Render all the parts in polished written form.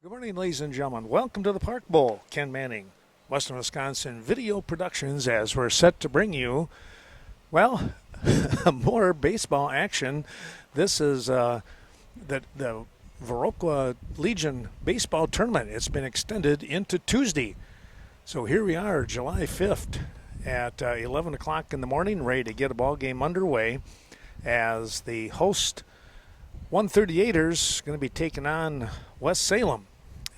Good morning, ladies and gentlemen. Welcome to the Park Bowl. Ken Manning, Western Wisconsin Video Productions, as we're set to bring you, well, more baseball action. This is the Viroqua Legion baseball tournament. It's been extended into Tuesday. So here we are, July 5th at 11 o'clock in the morning, ready to get a ball game underway as the host 138ers going to be taking on West Salem.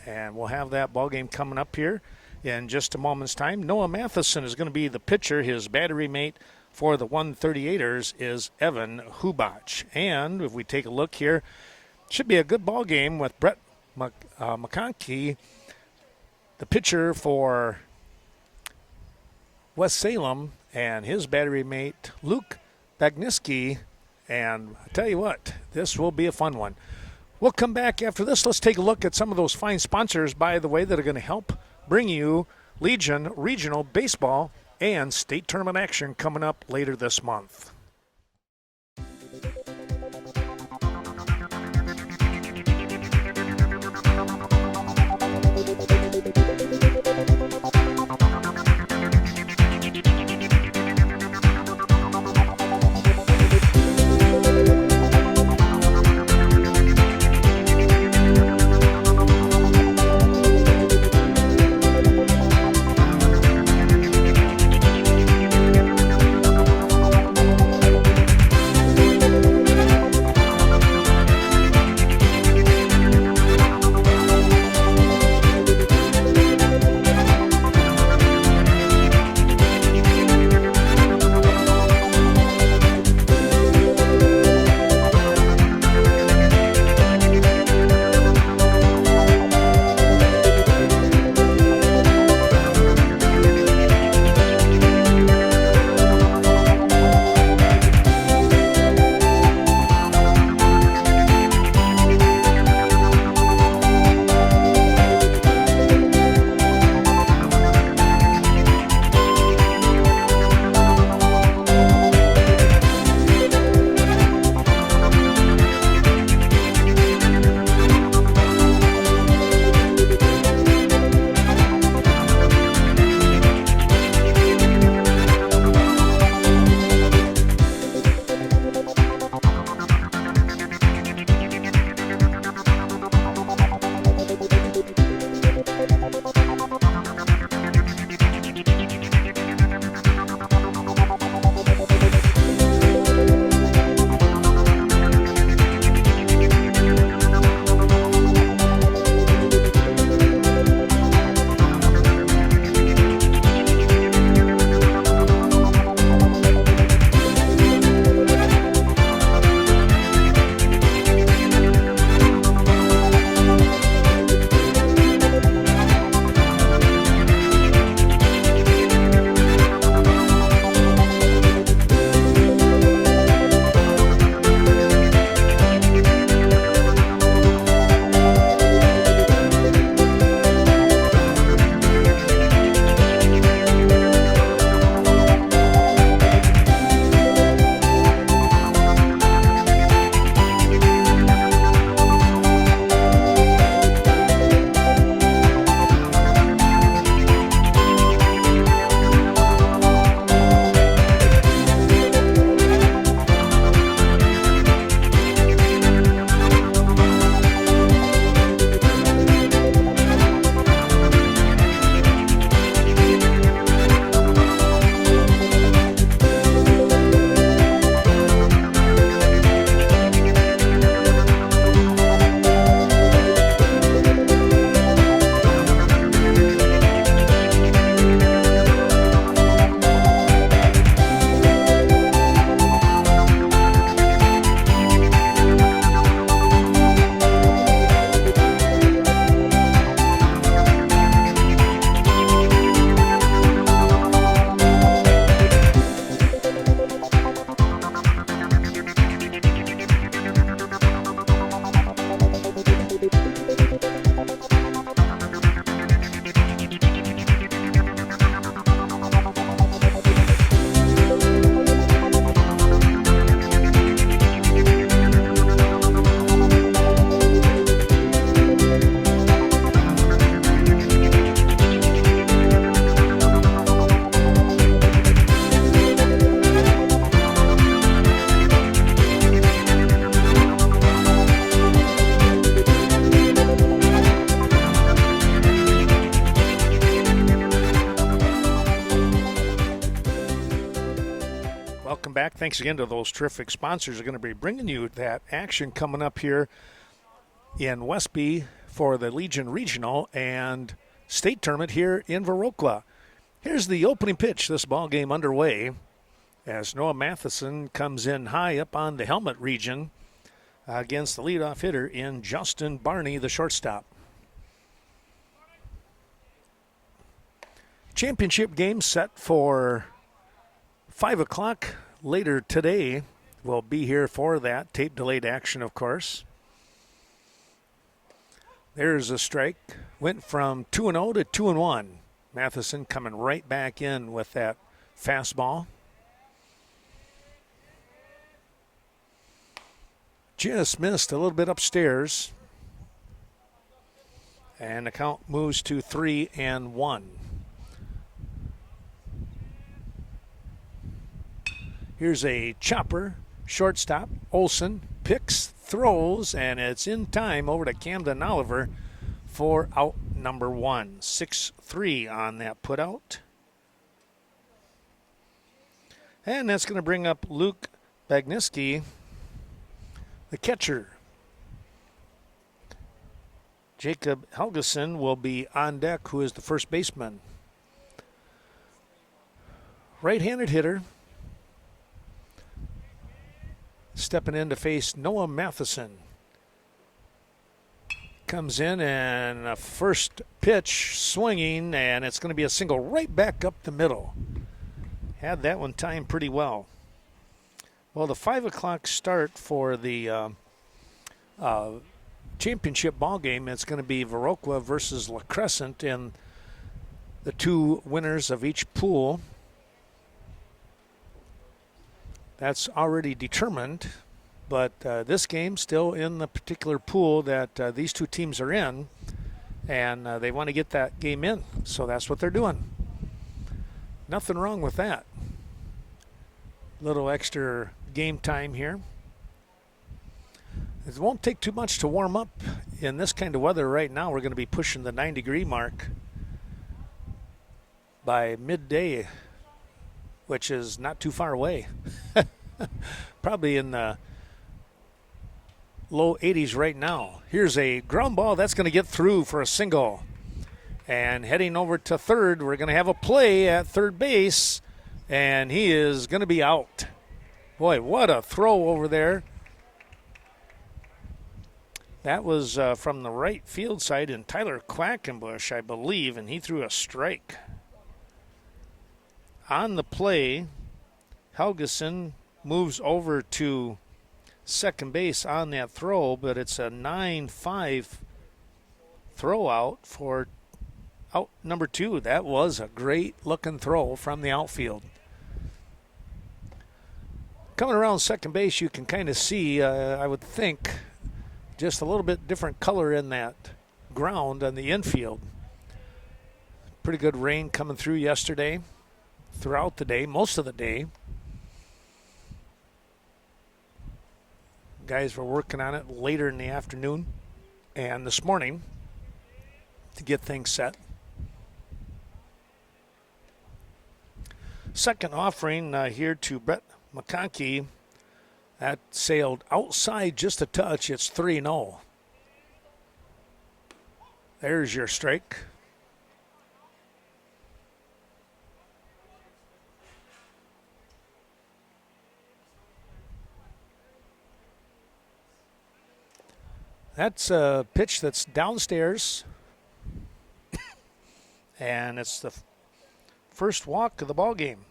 And we'll have that ball game coming up here in just a moment's time. Noah Matheson is going to be the pitcher. His battery mate for the 138ers is Evan Hubach. And if we take a look here, it should be a good ball game with Brett McConkey, the pitcher for West Salem, and his battery mate Luke Bagniski. And I tell you what, this will be a fun one. We'll come back after this. Let's take a look at some of those fine sponsors, by the way, that are going to help bring you Legion Regional Baseball and state tournament action coming up later this month. thanks again to those terrific sponsors who are going to be bringing you that action coming up here in Westby for the Legion Regional and State Tournament here in Viroqua. Here's the opening pitch. This ball game underway as Noah Matheson comes in high up on the helmet region against the leadoff hitter in Justin Barney, the shortstop. Championship game set for 5 o'clock later today. We'll be here for that. Tape delayed action, of course. There's a strike. Went from 2-0 to 2-1. Matheson coming right back in with that fastball. Just missed a little bit upstairs. And the count moves to 3-1. Here's a chopper, shortstop. Olson picks, throws, and it's in time over to Camden Oliver for out number 1. 6-3 on that putout. And that's going to bring up Luke Bagniski, the catcher. Jacob Helgeson will be on deck, who is the first baseman. Right-handed hitter. Stepping in to face Noah Matheson. Comes in and a first pitch swinging, and it's going to be a single right back up the middle. Had that one timed pretty well. Well, the 5 o'clock start for the championship ball game, it's going to be Viroqua versus La Crescent, and the two winners of each pool. That's already determined, but this game still in the particular pool that these two teams are in, and they want to get that game in, so that's what they're doing. Nothing wrong with that. Little extra game time here. It won't take too much to warm up in this kind of weather right now. We're going to be pushing the 9-degree mark by midday, which is not too far away. Probably in the low 80s right now. Here's a ground ball that's going to get through for a single. And heading over to third, we're going to have a play at third base, and he is going to be out. Boy, what a throw over there. That was from the right field side in Tyler Quackenbush, I believe, and he threw a strike. On the play, Helgeson moves over to second base on that throw, but it's a 9-5 throw out for out number 2. That was a great-looking throw from the outfield. Coming around second base, you can kind of see, I would think, just a little bit different color in that ground on the infield. Pretty good rain coming through yesterday, throughout the day, most of the day. Guys were working on it later in the afternoon and this morning to get things set. Second offering here to Brett McConkey. That sailed outside just a touch. It's 3-0. There's your strike. That's a pitch that's downstairs, and it's the first walk of the ball game.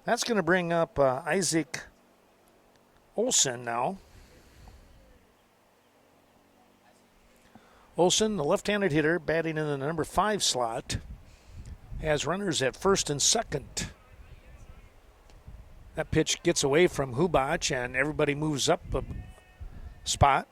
That's going to bring up Isaac Olson now. Olson, the left-handed hitter, batting in the number 5 slot, has runners at first and second. That pitch gets away from Hubach, and everybody moves up a spot.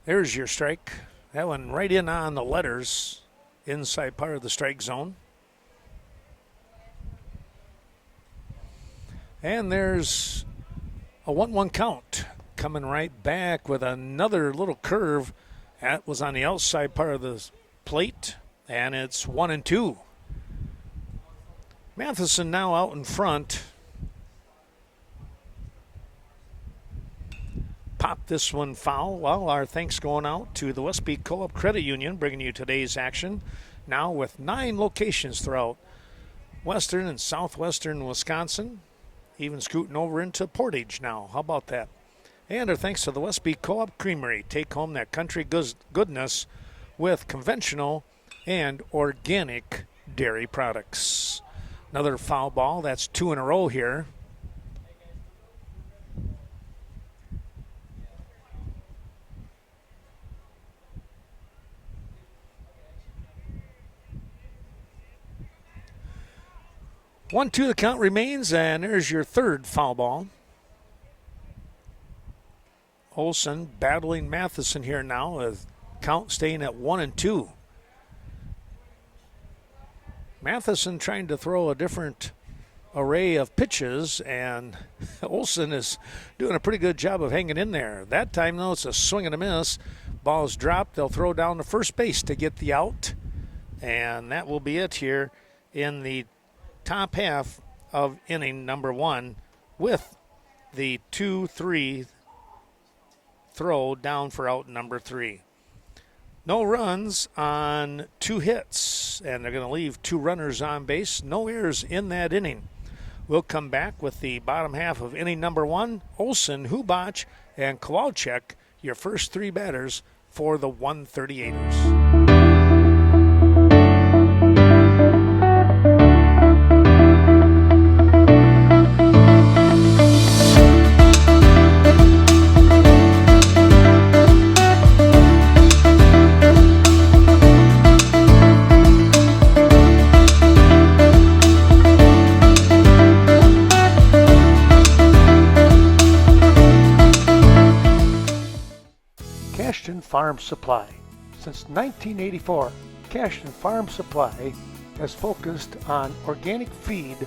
There's your strike. That one right in on the letters, inside part of the strike zone. And there's a 1-1 count. Coming right back with another little curve. That was on the outside part of the plate, and it's 1-2. Matheson now out in front. Pop this one foul. Well, our thanks going out to the Westby Co-op Credit Union, bringing you today's action. Now with 9 locations throughout western and southwestern Wisconsin, even scooting over into Portage now. How about that? And our thanks to the Westby Co-op Creamery. Take home that country goodness with conventional and organic dairy products. Another foul ball. That's 2 in a row here. One, two, the count remains, and there's your third foul ball. Olson battling Matheson here now, with count staying at 1-2. Matheson trying to throw a different array of pitches, and Olson is doing a pretty good job of hanging in there. That time, though, it's a swing and a miss. Ball's dropped. They'll throw down to first base to get the out, and that will be it here in the top half of inning number 1 with the 2-3 throw down for out number 3. No runs on 2 hits, and they're going to leave 2 runners on base. No errors in that inning. We'll come back with the bottom half of inning number 1. Olson, Hubach, and Kowalczyk, your first 3 batters for the 138ers. Farm Supply. Since 1984, Cashton Farm Supply has focused on organic feed,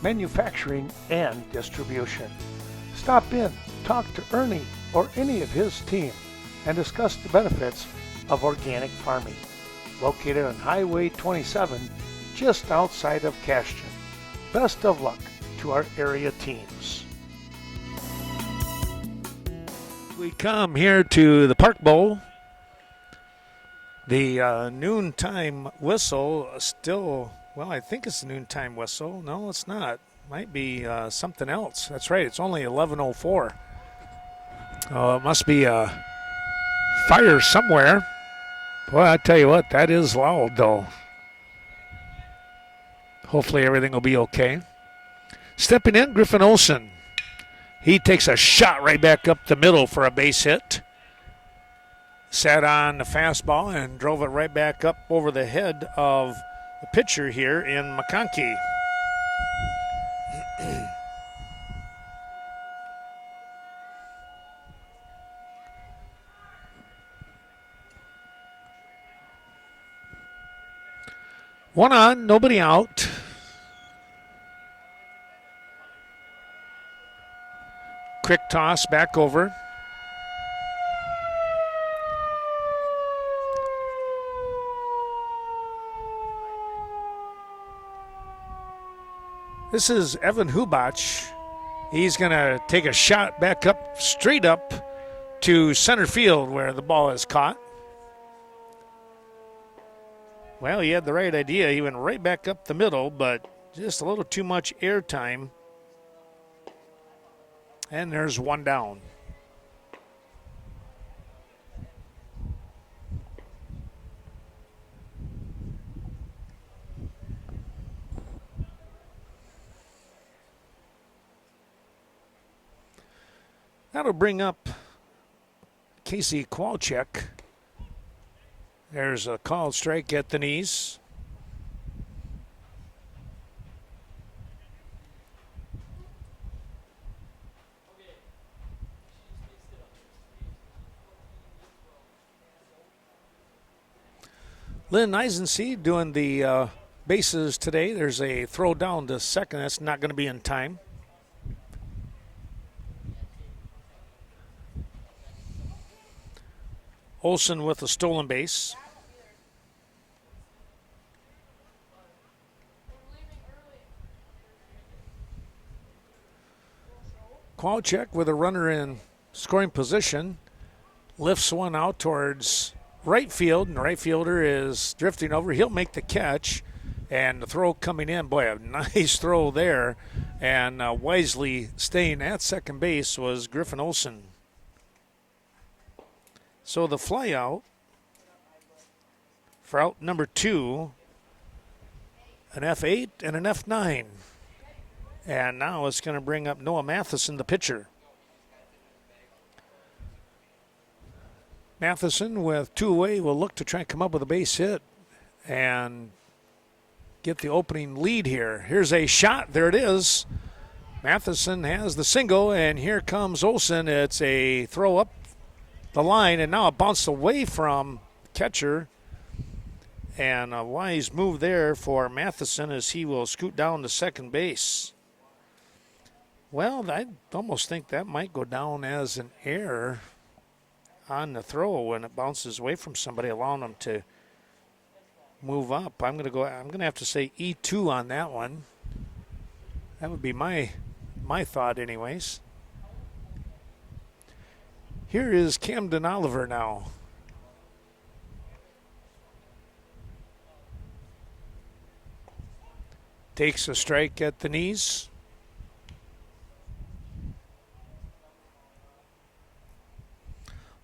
manufacturing, and distribution. Stop in, talk to Ernie or any of his team, and discuss the benefits of organic farming. Located on Highway 27, just outside of Cashton. Best of luck to our area teams. We come here to the Park Bowl. The noontime whistle still, well, I think it's a noontime whistle. No, it's not. Might be something else. That's right, it's only 11:04. Oh, it must be a fire somewhere. Boy, I tell you what, that is loud, though. Hopefully everything will be okay. Stepping in, Griffin Olson. He takes a shot right back up the middle for a base hit. Sat on the fastball and drove it right back up over the head of the pitcher here in McConkey. One on, nobody out. Quick toss back over. This is Evan Hubach. He's going to take a shot back up, straight up to center field where the ball is caught. Well, he had the right idea. He went right back up the middle, but just a little too much air time. And there's one down. That'll bring up Casey Kowalczyk. There's a called strike at the knees. Lynn Eisensee doing the bases today. There's a throw down to second. That's not going to be in time. Olson with a stolen base. Kowalczyk with a runner in scoring position lifts one out towards right field, and the right fielder is drifting over. He'll make the catch, and the throw coming in. Boy, a nice throw there, and wisely staying at second base was Griffin Olson. So the fly out for out number 2, an F8 and an F9. And now it's going to bring up Noah Matheson, the pitcher. Matheson with 2 away will look to try and come up with a base hit and get the opening lead here. Here's a shot. There it is. Matheson has the single, and here comes Olson. It's a throw up the line, and now it bounced away from catcher. And a wise move there for Matheson as he will scoot down to second base. Well, I almost think that might go down as an error on the throw when it bounces away from somebody, allowing them to move up. I'm going to have to say E2 on that one. That would be my thought anyways. Here is Camden Oliver now. Takes a strike at the knees.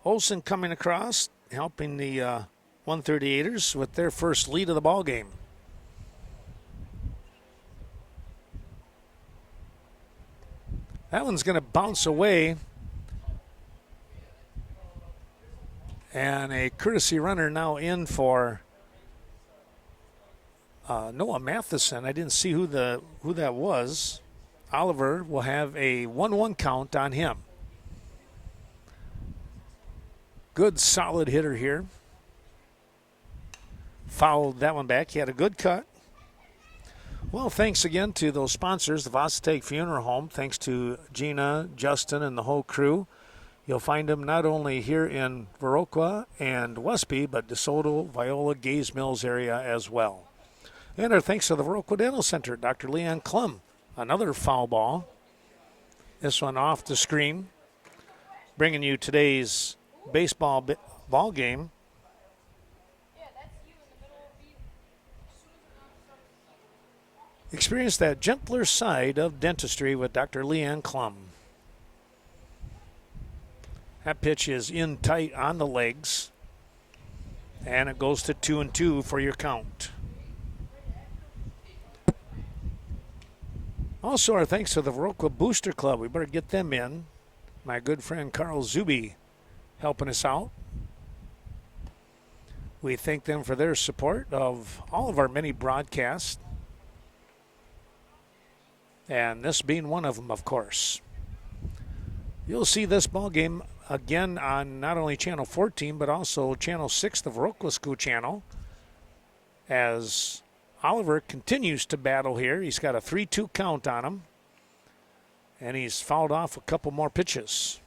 Olson coming across, helping the 138ers with their first lead of the ball game. That one's going to bounce away. And a courtesy runner now in for Noah Matheson. I didn't see who that was. Oliver will have a 1-1 count on him. Good solid hitter here. Fouled that one back. He had a good cut. Well, thanks again to those sponsors, the Vostok Funeral Home. Thanks to Gina, Justin, and the whole crew. You'll find them not only here in Viroqua and Westby, but DeSoto, Viola, Gaze Mills area as well. And our thanks to the Viroqua Dental Center, Dr. Leon Klum. Another foul ball. This one off the screen. Bringing you today's baseball ball game. Experience that gentler side of dentistry with Dr. Leon Klum. That pitch is in tight on the legs, and it goes to 2-2 for your count. Also, our thanks to the Viroqua Booster Club. We better get them in. My good friend Carl Zuby helping us out. We thank them for their support of all of our many broadcasts, and this being one of them, of course. You'll see this ball game again on not only Channel 14, but also Channel 6, the Viroqua School channel, as Oliver continues to battle here. He's got a 3-2 count on him, and he's fouled off a couple more pitches.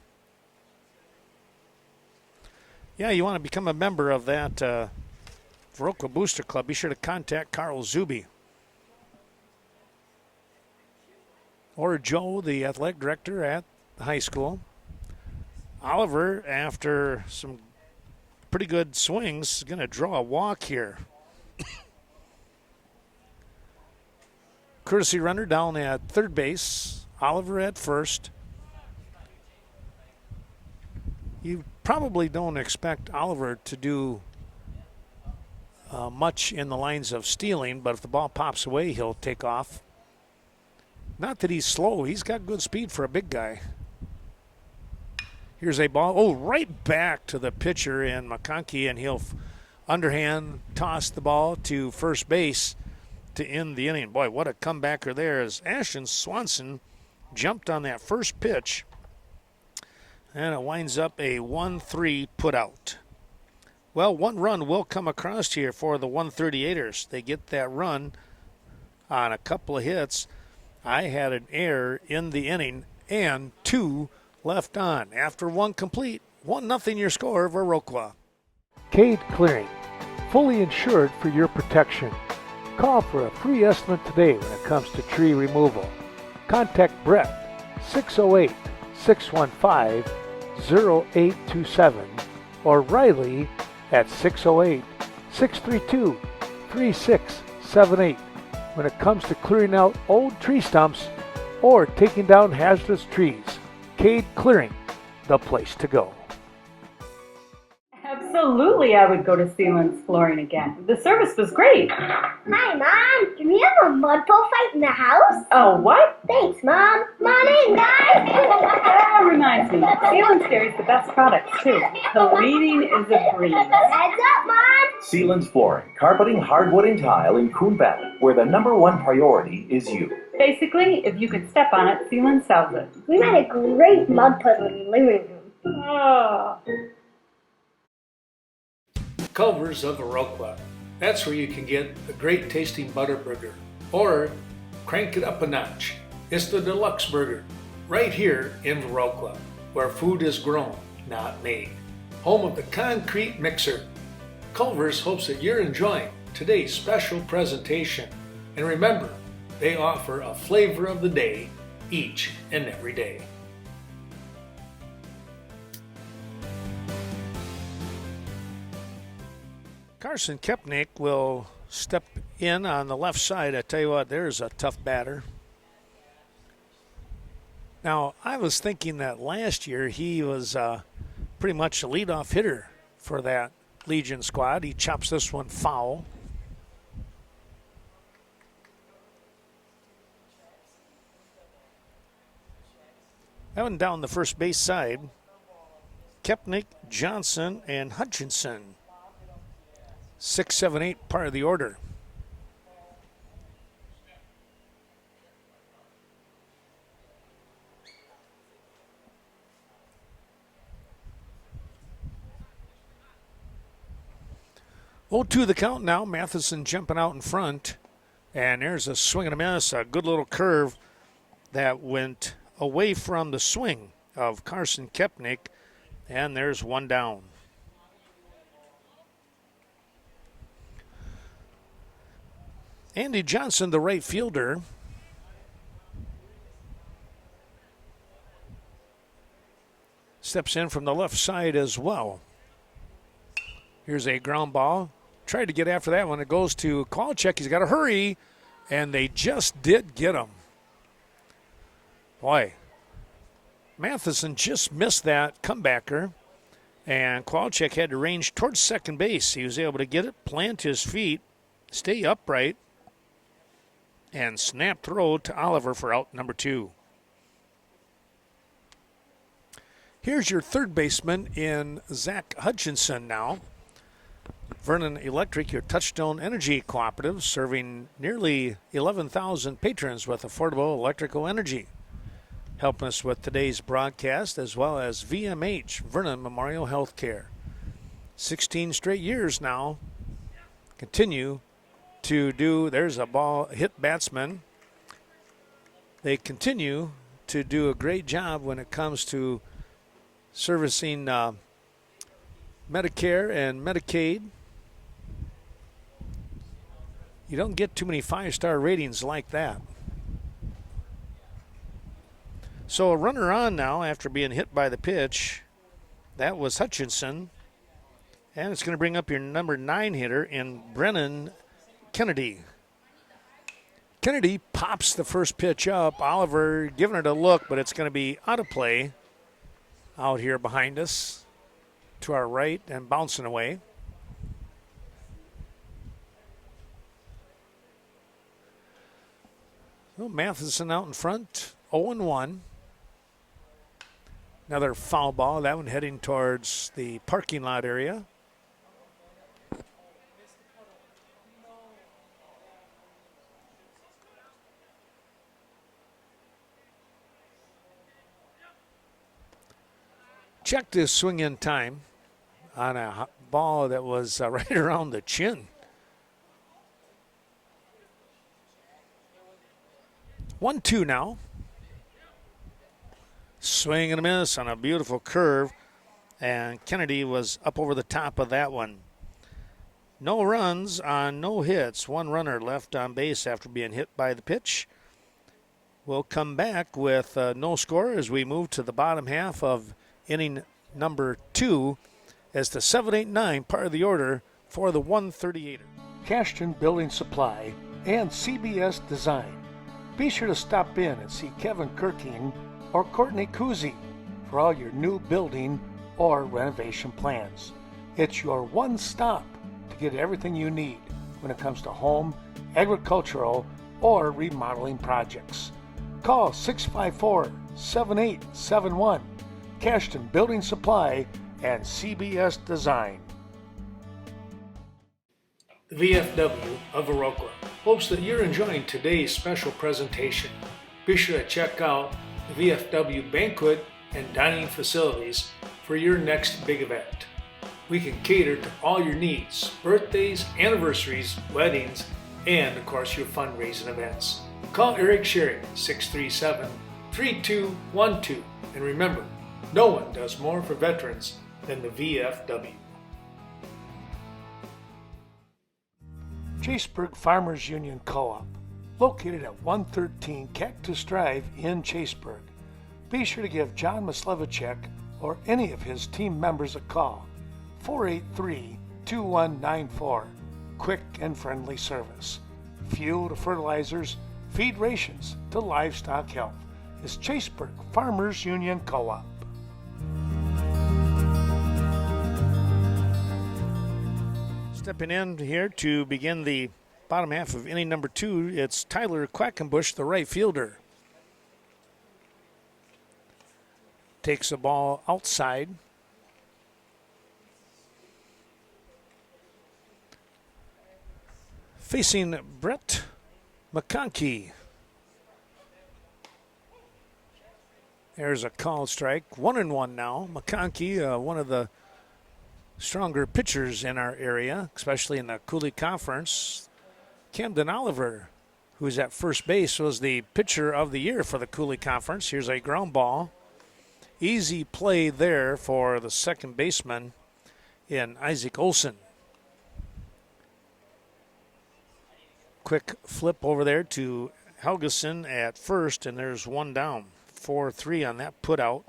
Yeah, you want to become a member of that Viroqua Booster Club, be sure to contact Carl Zuby. Or Joe, the athletic director at the high school. Oliver, after some pretty good swings, is going to draw a walk here. Courtesy runner down at third base. Oliver at first. You probably don't expect Oliver to do much in the lines of stealing, but if the ball pops away, he'll take off. Not that he's slow. He's got good speed for a big guy. Here's a ball. Oh, right back to the pitcher in McConkey, and he'll underhand toss the ball to first base to end the inning. Boy, what a comebacker there as Ashton Swanson jumped on that first pitch. And it winds up a 1-3 put out. Well, one run will come across here for the 138ers. They get that run on a couple of hits. I had an error in the inning and 2 left on. After 1 complete, 1-0 your score, Viroqua. Cade Clearing, fully insured for your protection. Call for a free estimate today when it comes to tree removal. Contact Brett 608-615-0827 or Riley at 608-632-3678 when it comes to clearing out old tree stumps or taking down hazardous trees. Cade Clearing, the place to go. Absolutely, I would go to Sealand's Flooring again. The service was great. Hi, Mom. Can we have a mud pole fight in the house? Oh, what? Thanks, Mom. Come on in, guys. That reminds me, Sealand's carries the best products, too. The cleaning is a breeze. Heads up, Mom. Sealand's Flooring, carpeting, hardwood, and tile in Coon Valley, where the #1 priority is you. Basically, if you could step on it, Sealand sells it. We made a great mud puddle in the living room. Oh. Culver's of Viroqua. That's where you can get a great tasting butter burger. Or crank it up a notch. It's the deluxe burger. Right here in Viroqua, where food is grown, not made. Home of the concrete mixer. Culver's hopes that you're enjoying today's special presentation. And remember, they offer a flavor of the day each and every day. Carson Kepnick will step in on the left side. I tell you what, there's a tough batter. Now, I was thinking that last year he was pretty much a leadoff hitter for that Legion squad. He chops this one foul. That one down the first base side. Kepnick, Johnson, and Hutchinson. 6, 7, 8, part of the order. Oh, to the count now. Matheson jumping out in front. And there's a swing and a miss. A good little curve that went away from the swing of Carson Kepnick. And there's one down. Andy Johnson, the right fielder. Steps in from the left side as well. Here's a ground ball. Tried to get after that one. It goes to Kowalczyk. He's got to hurry. And they just did get him. Boy. Matheson just missed that comebacker. And Kowalczyk had to range towards second base. He was able to get it, plant his feet, stay upright, and snap throw to Oliver for out number 2. Here's your third baseman in Zach Hutchinson now. Vernon Electric, your Touchstone Energy Cooperative, serving nearly 11,000 patrons with affordable electrical energy. Helping us with today's broadcast, as well as VMH, Vernon Memorial Healthcare. 16 straight years now. Continue to do, there's a ball hit batsman. They continue to do a great job when it comes to servicing Medicare and Medicaid. You don't get too many 5-star ratings like that. So a runner on now after being hit by the pitch. That was Hutchinson. And it's going to bring up your number 9 hitter in Brennan Kennedy. Kennedy pops the first pitch up. Oliver giving it a look, but it's going to be out of play out here behind us to our right and bouncing away. Well, Matheson out in front, 0-1. Another foul ball, that one heading towards the parking lot area. Checked his swing in time on a ball that was right around the chin. 1-2 now. Swing and a miss on a beautiful curve. And Kennedy was up over the top of that one. No runs on no hits. One runner left on base after being hit by the pitch. We'll come back with no score as we move to the bottom half of inning number 2 as the 7-8-9 part of the order for the 138er. Cashton Building Supply and CBS Design. Be sure to stop in and see Kevin Kirking or Courtney Kuzi for all your new building or renovation plans. It's your one stop to get everything you need when it comes to home, agricultural, or remodeling projects. Call 654-7871, Cashton Building Supply and CBS Design. The VFW of Viroqua hopes that you're enjoying today's special presentation. Be sure to check out the VFW banquet and dining facilities for your next big event. We can cater to all your needs, birthdays, anniversaries, weddings, and of course your fundraising events. Call Eric Sherry, 637-3212. And remember, no one does more for veterans than the VFW. Chaseburg Farmers Union Co-op, located at 113 Cactus Drive in Chaseburg. Be sure to give John Maslevicek or any of his team members a call, 483-2194. Quick and friendly service. Fuel to fertilizers, feed rations to livestock health is Chaseburg Farmers Union Co-op. Stepping in here to begin the bottom half of inning number 2, it's Tyler Quackenbush, the right fielder. Takes the ball outside. Facing Brett McConkey. There's a called strike. 1-1 now. McConkey, one of the stronger pitchers in our area, especially in the Cooley Conference. Camden Oliver, who's at first base, was the pitcher of the year for the Cooley Conference. Here's a ground ball. Easy play there for the second baseman in Isaac Olson. Quick flip over there to Helgeson at first, and there's one down. 4-3 on that put out.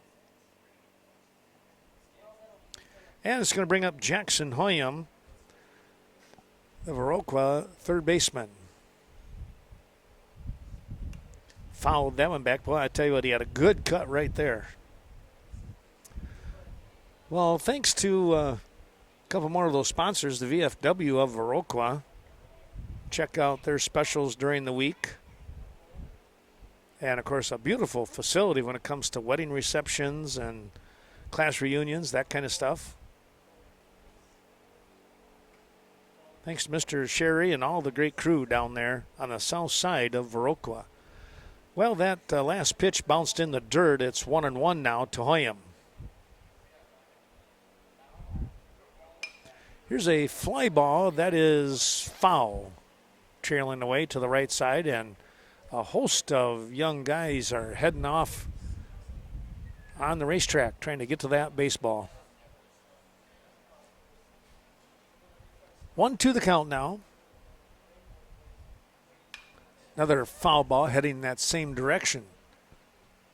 And it's going to bring up Jackson Hoyam, the Viroqua third baseman. Fouled that one back. Boy, I tell you what, he had a good cut right there. Well, thanks to a couple more of those sponsors, the VFW of Viroqua. Check out their specials during the week. And, of course, a beautiful facility when it comes to wedding receptions and class reunions, that kind of stuff. Thanks to Mr. Sherry and all the great crew down there on the south side of Viroqua. Well, that last pitch bounced in the dirt. It's 1-1 now to Hoyam. Here's a fly ball that is foul, trailing away to the right side, and a host of young guys are heading off on the racetrack trying to get to that baseball. 1-2 the count now. Another foul ball heading that same direction.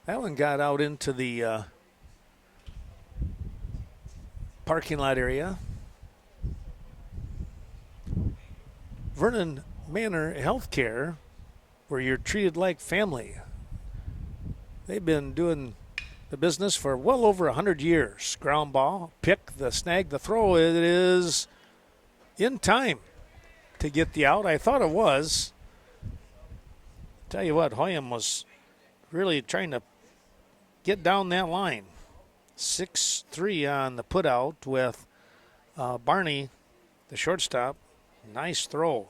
That one got out into the parking lot area. Vernon Manor Healthcare, where you're treated like family. They've been doing the business for well over 100 years. Ground ball, pick, the snag, the throw. It is in time to get the out. I thought it was. Tell you what, Hoyam was really trying to get down that line. 6-3 on the put out with Barney, the shortstop. Nice throw.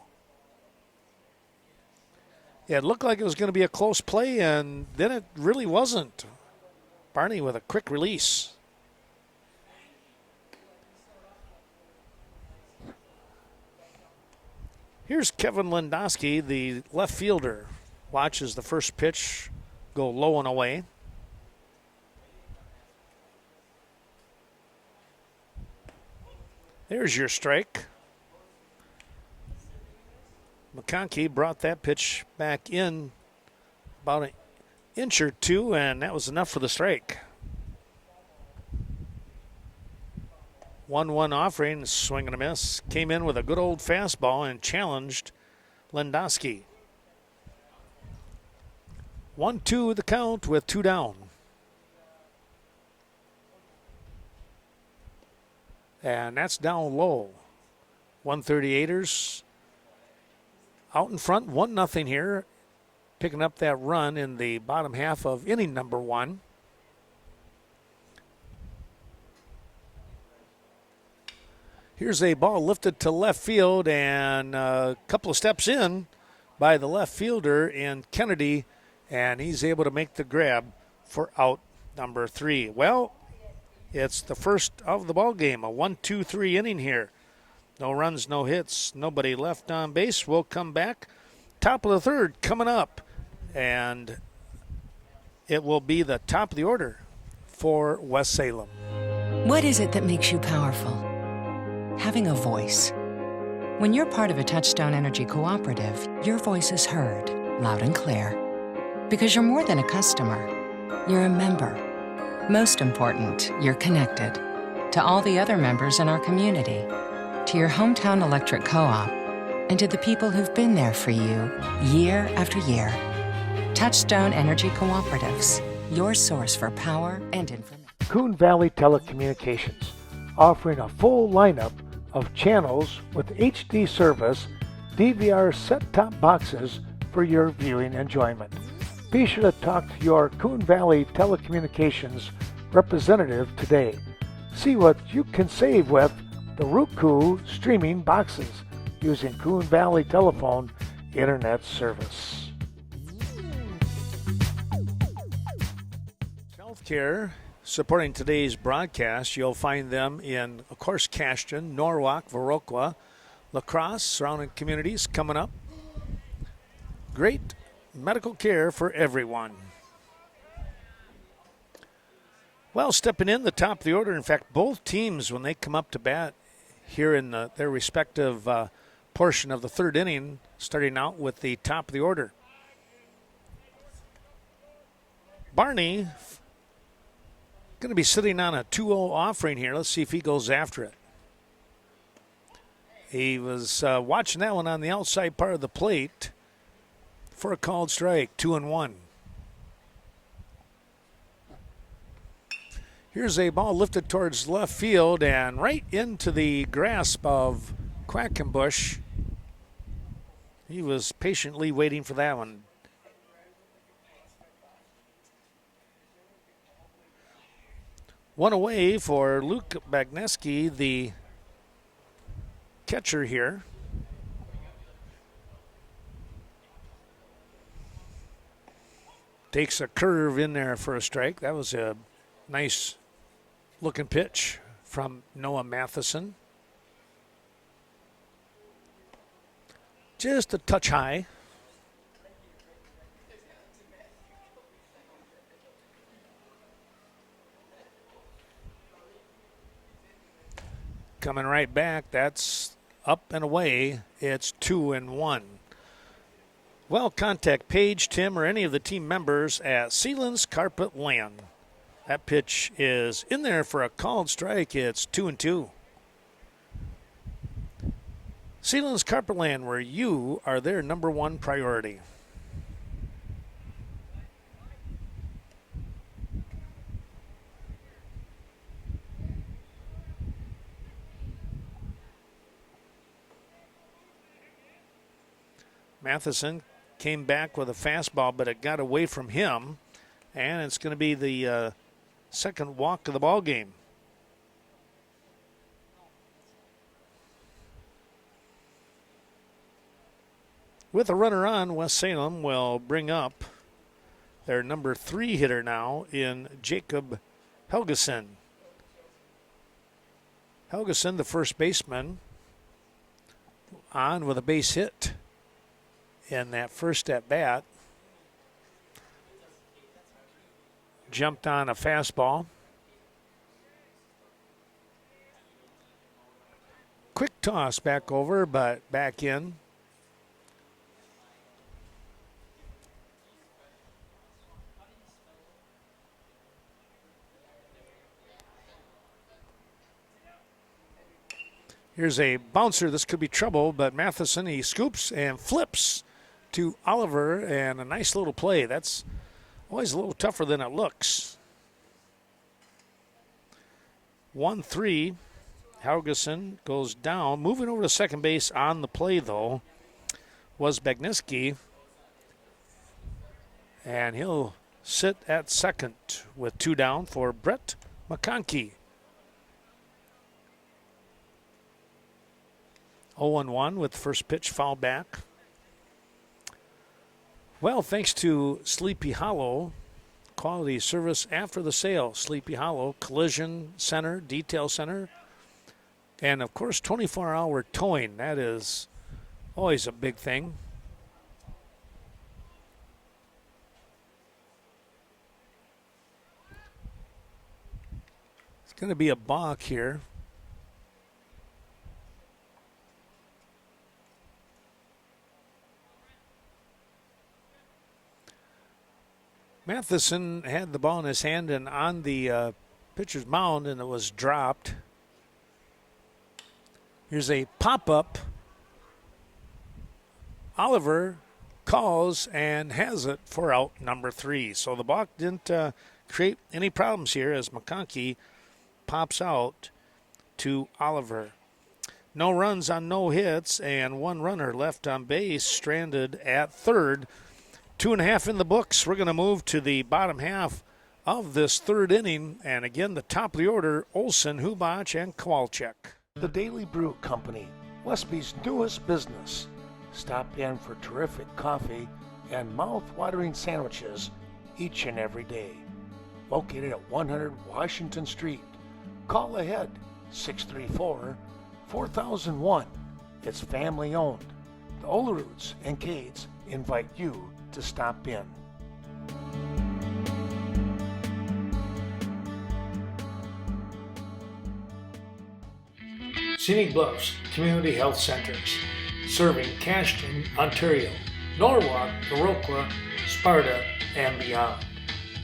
Yeah, it looked like it was going to be a close play, and then it really wasn't. Barney with a quick release. Here's Kevin Lindowski, the left fielder. Watches the first pitch go low and away. There's your strike. McConkey brought that pitch back in about an inch or two, and that was enough for the strike. 1-1 offering, swing and a miss. Came in with a good old fastball and challenged Lendowski. 1-2 the count with 2 down. And that's down low. 138ers out in front, 1-0 here. Picking up that run in the bottom half of inning number 1. Here's a ball lifted to left field, and a couple of steps in by the left fielder in Kennedy, and he's able to make the grab for out number 3. Well, it's the first of the ball game, a 1-2-3 inning here. No runs, no hits, nobody left on base. We'll come back. Top of the third coming up, and it will be the top of the order for West Salem. What is it that makes you powerful? Having a voice. When you're part of a Touchstone Energy cooperative, your voice is heard, loud and clear. Because you're more than a customer, you're a member. Most important, you're connected to all the other members in our community, to your hometown electric co-op, and to the people who've been there for you year after year. Touchstone Energy Cooperatives, your source for power and information. Coon Valley Telecommunications, offering a full lineup of channels with HD service, DVR set-top boxes for your viewing enjoyment. Be sure to talk to your Coon Valley Telecommunications representative today. See what you can save with the Roku streaming boxes using Coon Valley Telephone Internet Service. Healthcare supporting today's broadcast. You'll find them in, of course, Cashton, Norwalk, Viroqua, La Crosse, surrounding communities coming up. Great medical care for everyone. Well, stepping in the top of the order. In fact, both teams, when they come up to bat here in their respective portion of the third inning, starting out with the top of the order. Barney going to be sitting on a 2-0 offering here. Let's see if he goes after it. He was watching that one on the outside part of the plate for a called strike, 2-1. Here's a ball lifted towards left field and right into the grasp of Quackenbush. He was patiently waiting for that one. One away for Luke Bagneski, the catcher here. Takes a curve in there for a strike. That was a nice looking pitch from Noah Matheson. Just a touch high. Coming right back, that's up and away. It's 2-1. Well, contact Paige, Tim, or any of the team members at Sealands Carpet Land. That pitch is in there for a called strike. It's 2-2. Sealands Carpet Land, where you are their number one priority. Matheson came back with a fastball, but it got away from him, and it's going to be the second walk of the ball game. With a runner on, West Salem will bring up their number 3 hitter now in Jacob Helgeson. Helgeson, the first baseman, on with a base hit in that first at bat. Jumped on a fastball. Quick toss back over, but back in. Here's a bouncer. This could be trouble, but Matheson, he scoops and flips to Oliver, and a nice little play. That's always a little tougher than it looks. 1-3. Haugesson goes down. Moving over to second base on the play, though, was Bagniski. And he'll sit at second with 2 down for Brett McConkey. 0-1 with first pitch foul back. Well, thanks to Sleepy Hollow, quality service after the sale. Sleepy Hollow, collision center, detail center, and of course 24-hour towing. That is always a big thing. It's going to be a balk here. Matheson had the ball in his hand and on the pitcher's mound, and it was dropped. Here's a pop-up. Oliver calls and has it for out number 3. So the balk didn't create any problems here as McConkey pops out to Oliver. No runs on no hits and 1 runner left on base, stranded at third. 2.5 in the books. We're going to move to the bottom half of this third inning. And again, the top of the order, Olson, Hubach, and Kowalczyk. The Daily Brew Company, Westby's newest business. Stop in for terrific coffee and mouth-watering sandwiches each and every day. Located at 100 Washington Street. Call ahead, 634-4001. It's family owned. The Oleroots and Cades invite you to stop in. Scenic Bluffs Community Health Centers, serving Cashton, Ontario, Norwalk, Viroqua, Sparta, and beyond.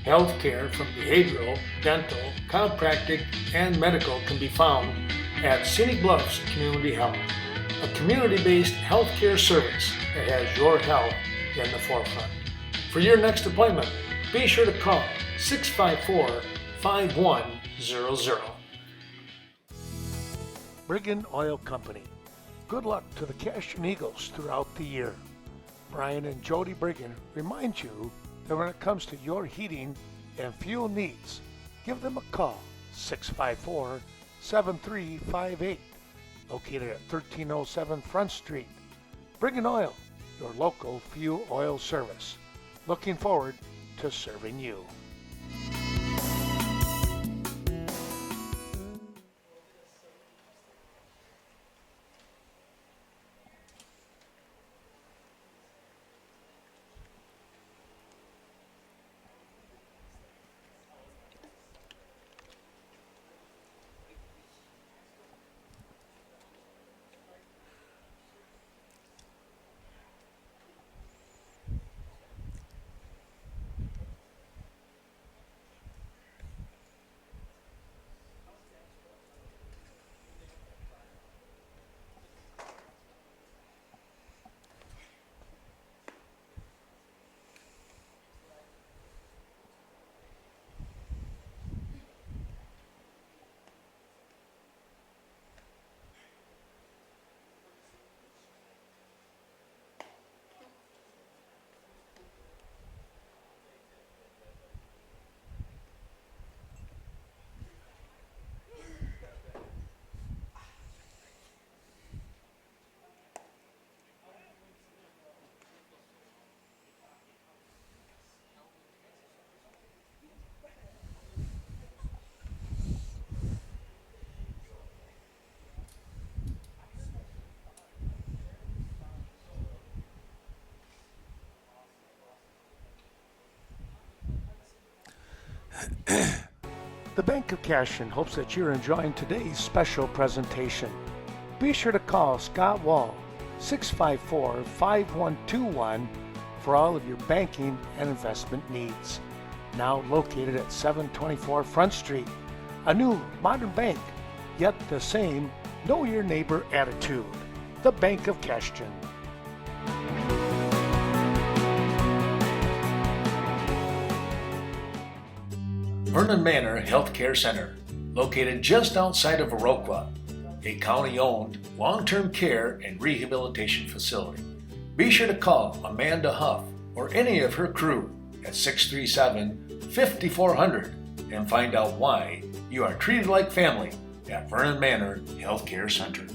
Healthcare from behavioral, dental, chiropractic, and medical can be found at Scenic Bluffs Community Health, a community-based healthcare service that has your health in the forefront. For your next appointment, be sure to call 654-5100. Brigham Oil Company. Good luck to the Cashton Eagles throughout the year. Brian and Jody Brigham remind you that when it comes to your heating and fuel needs, give them a call, 654-7358, located at 1307 Front Street. Brigham Oil, your local fuel oil service. Looking forward to serving you. The Bank of Cashton hopes that you're enjoying today's special presentation. Be sure to call Scott Wall, 654-5121, for all of your banking and investment needs. Now located at 724 Front Street, a new modern bank, yet the same Know Your Neighbor attitude. The Bank of Cashton. Vernon Manor Healthcare Center, located just outside of Viroqua, a county-owned long-term care and rehabilitation facility. Be sure to call Amanda Huff or any of her crew at 637-5400 and find out why you are treated like family at Vernon Manor Healthcare Center.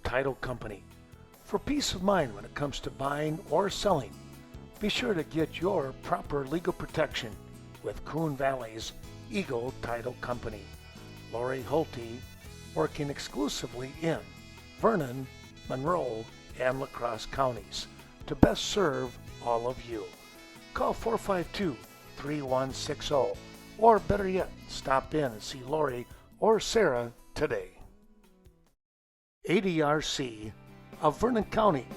Title Company. For peace of mind when it comes to buying or selling, be sure to get your proper legal protection with Coon Valley's Eagle Title Company. Lori Hulte, working exclusively in Vernon, Monroe, and La Crosse counties to best serve all of you. Call 452-3160, or better yet, stop in and see Lori or Sarah today. ADRC of Vernon County.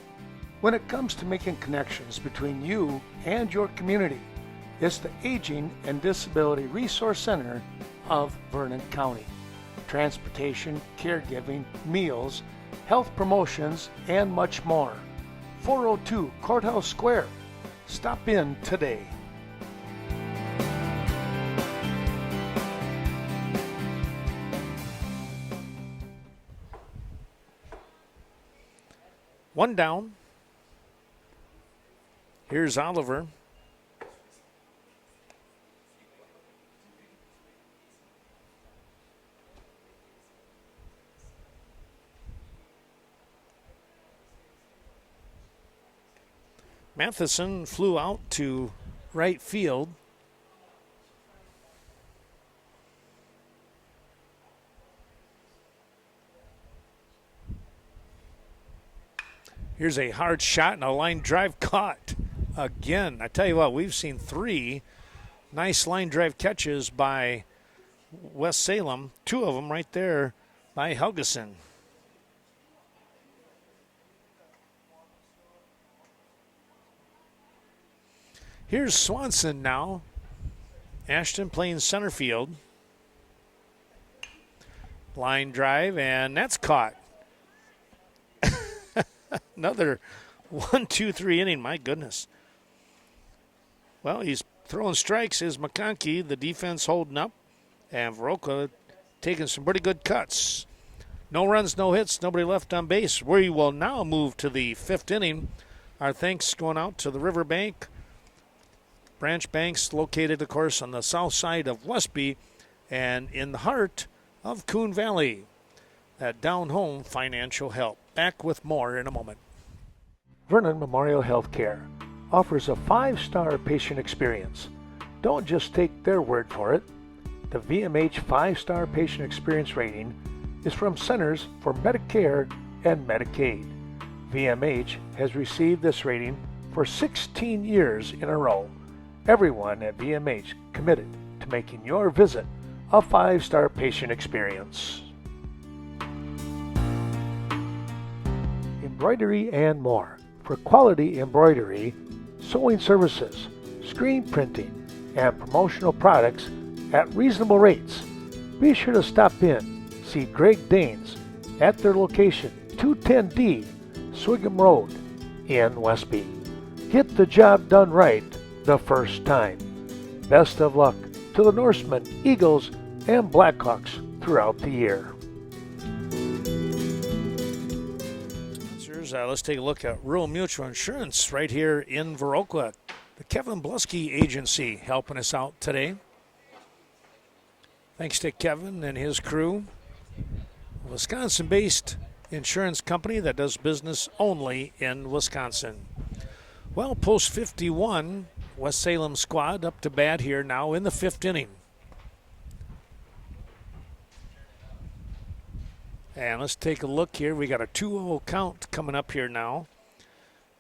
When it comes to making connections between you and your community, it's the Aging and Disability Resource Center of Vernon County. Transportation, caregiving, meals, health promotions, and much more. 402 Courthouse Square. Stop in today. One down. Here's Oliver. Matheson flew out to right field. Here's a hard shot and a line drive caught again. I tell you what, we've seen three nice line drive catches by West Salem. Two of them right there by Helgeson. Here's Swanson now. Ashton playing center field. Line drive, and that's caught. Another 1-2-3 inning, my goodness. Well, he's throwing strikes. Is McConkey, the defense holding up, and Viroqua taking some pretty good cuts. No runs, no hits, nobody left on base. We will now move to the fifth inning. Our thanks going out to the Riverbank. Branch Banks, located, of course, on the south side of Westby and in the heart of Coon Valley. That down-home financial help. Back with more in a moment. Vernon Memorial Healthcare, offers a 5-star patient experience. Don't just take their word for it. The VMH 5-star patient experience rating is from Centers for Medicare and Medicaid. VMH has received this rating for 16 years in a row. Everyone at VMH committed to making your visit a 5-star patient experience. Embroidery and more. For quality embroidery, sewing services, screen printing, and promotional products at reasonable rates, be sure to stop in. See Greg Danes at their location, 210D Swigum Road in Westby. Get the job done right the first time. Best of luck to the Norsemen, Eagles, and Blackhawks throughout the year. Let's take a look at Rural Mutual Insurance right here in Viroqua. The Kevin Blusky Agency helping us out today. Thanks to Kevin and his crew. A Wisconsin-based insurance company that does business only in Wisconsin. Well, post 51, West Salem squad up to bat here now in the 5th inning. And let's take a look here. We got a 2-0 count coming up here now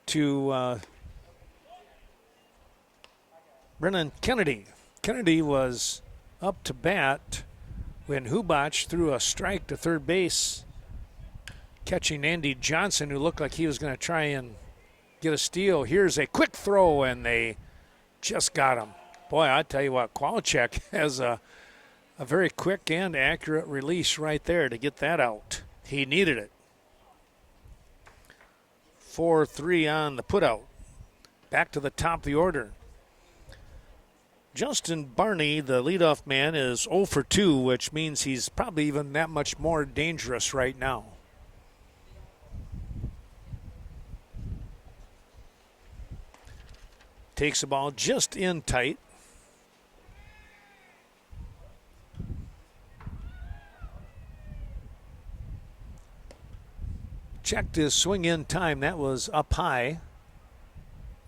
to Brennan Kennedy. Kennedy was up to bat when Hubach threw a strike to third base, catching Andy Johnson, who looked like he was going to try and get a steal. Here's a quick throw, and they just got him. Boy, I tell you what, Kowalczyk has a very quick and accurate release right there to get that out. He needed it. 4-3 on the putout. Back to the top of the order. Justin Barney, the leadoff man, is 0 for 2, which means he's probably even that much more dangerous right now. Takes the ball just in tight. Checked his swing in time. That was up high.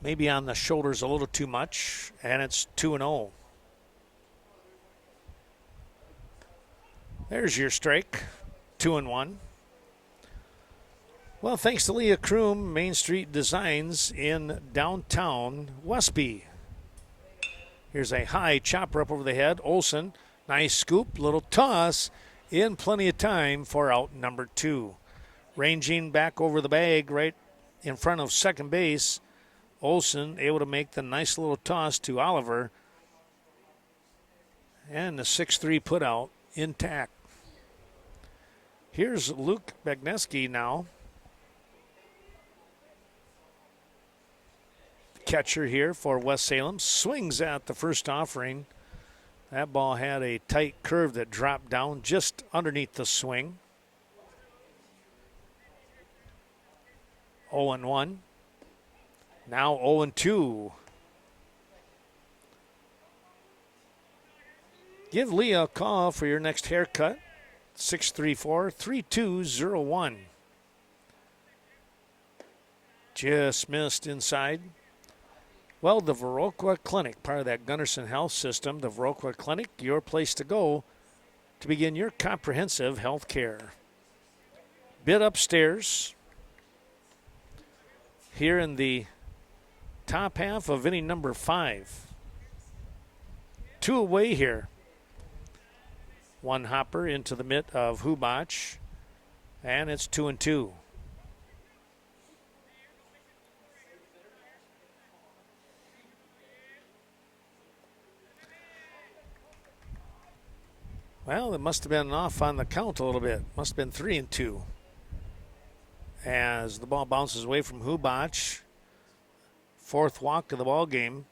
Maybe on the shoulders a little too much. And it's 2-0. There's your strike. 2-1. Well, thanks to Leah Kroom, Main Street Designs in downtown Westby. Here's a high chopper up over the head. Olson, nice scoop, little toss, in plenty of time for out number 2. Ranging back over the bag right in front of second base. Olson able to make the nice little toss to Oliver. And the 6-3 putout intact. Here's Luke Bagneski now. Catcher here for West Salem. Swings at the first offering. That ball had a tight curve that dropped down just underneath the swing. 0-1. Now 0-2. Give Leah a call for your next haircut. 634-3201. Just missed inside. Well, the Viroqua Clinic, part of that Gunderson Health System, the Viroqua Clinic, your place to go to begin your comprehensive health care. Bid upstairs. Here in the top half of inning number 5. 2 away here. One hopper into the mitt of Hubach, and it's 2-2. Well, it must have been off on the count a little bit. Must have been 3-2. As the ball bounces away from Hubach. 4th walk of the ball game.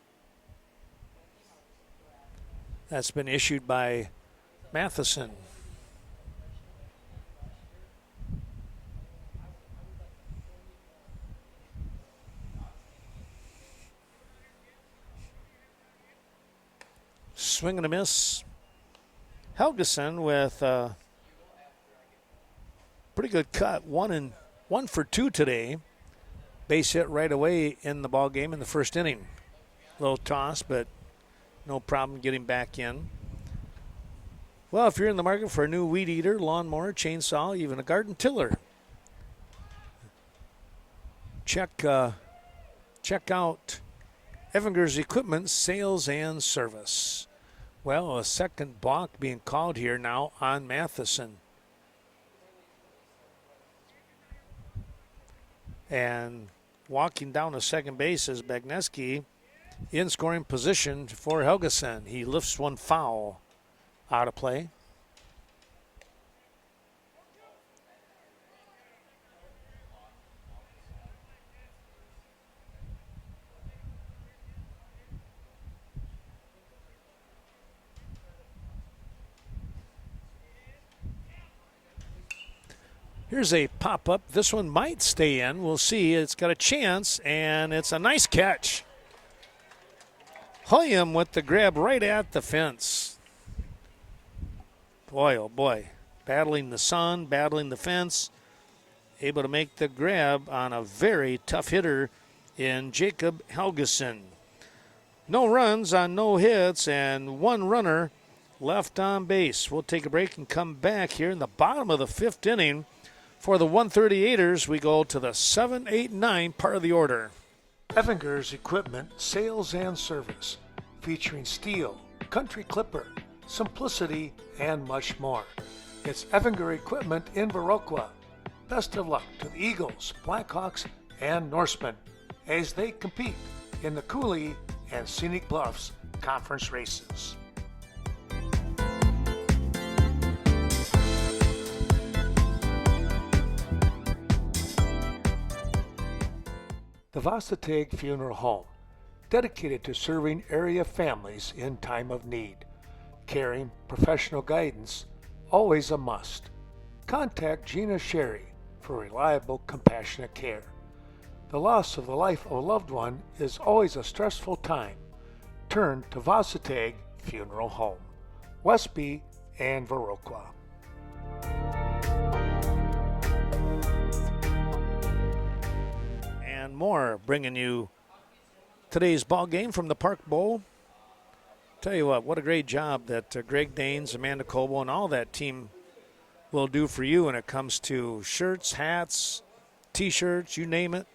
That's been issued by Matheson. Swing and a miss. Helgeson with a pretty good cut. 1 for 2 today. base hit right away in the ball game in the first inning. Little toss, but no problem getting back in. Well, if you're in the market for a new weed eater, lawnmower, chainsaw, even a garden tiller, check out Evinger's Equipment Sales and Service. Well, a second balk being called here now on Matheson. And walking down to second base is Bagneski in scoring position for Helgeson. He lifts one foul out of play. Here's a pop-up. This one might stay in. We'll see. It's got a chance, and it's a nice catch. William with the grab right at the fence. Boy, oh boy. Battling the sun, battling the fence. Able to make the grab on a very tough hitter in Jacob Helgeson. No runs on no hits, and one runner left on base. We'll take a break and come back here in the bottom of the fifth inning. For the 138ers, we go to the 7, 8, 9 part of the order. Evinger's Equipment Sales and Service, featuring steel, country clipper, simplicity, and much more. It's Evinger Equipment in Viroqua. Best of luck to the Eagles, Blackhawks, and Norsemen as they compete in the Cooley and Scenic Bluffs conference races. The Vasateg Funeral Home, dedicated to serving area families in time of need. Caring, professional guidance, always a must. Contact Gina Sherry for reliable, compassionate care. The loss of the life of a loved one is always a stressful time. Turn to Vasateg Funeral Home, Westby and Viroqua. And more, bringing you today's ball game from the Park Bowl. Tell you what a great job that Greg Danes, Amanda Coble, and all that team will do for you when it comes to shirts, hats, T-shirts, you name it.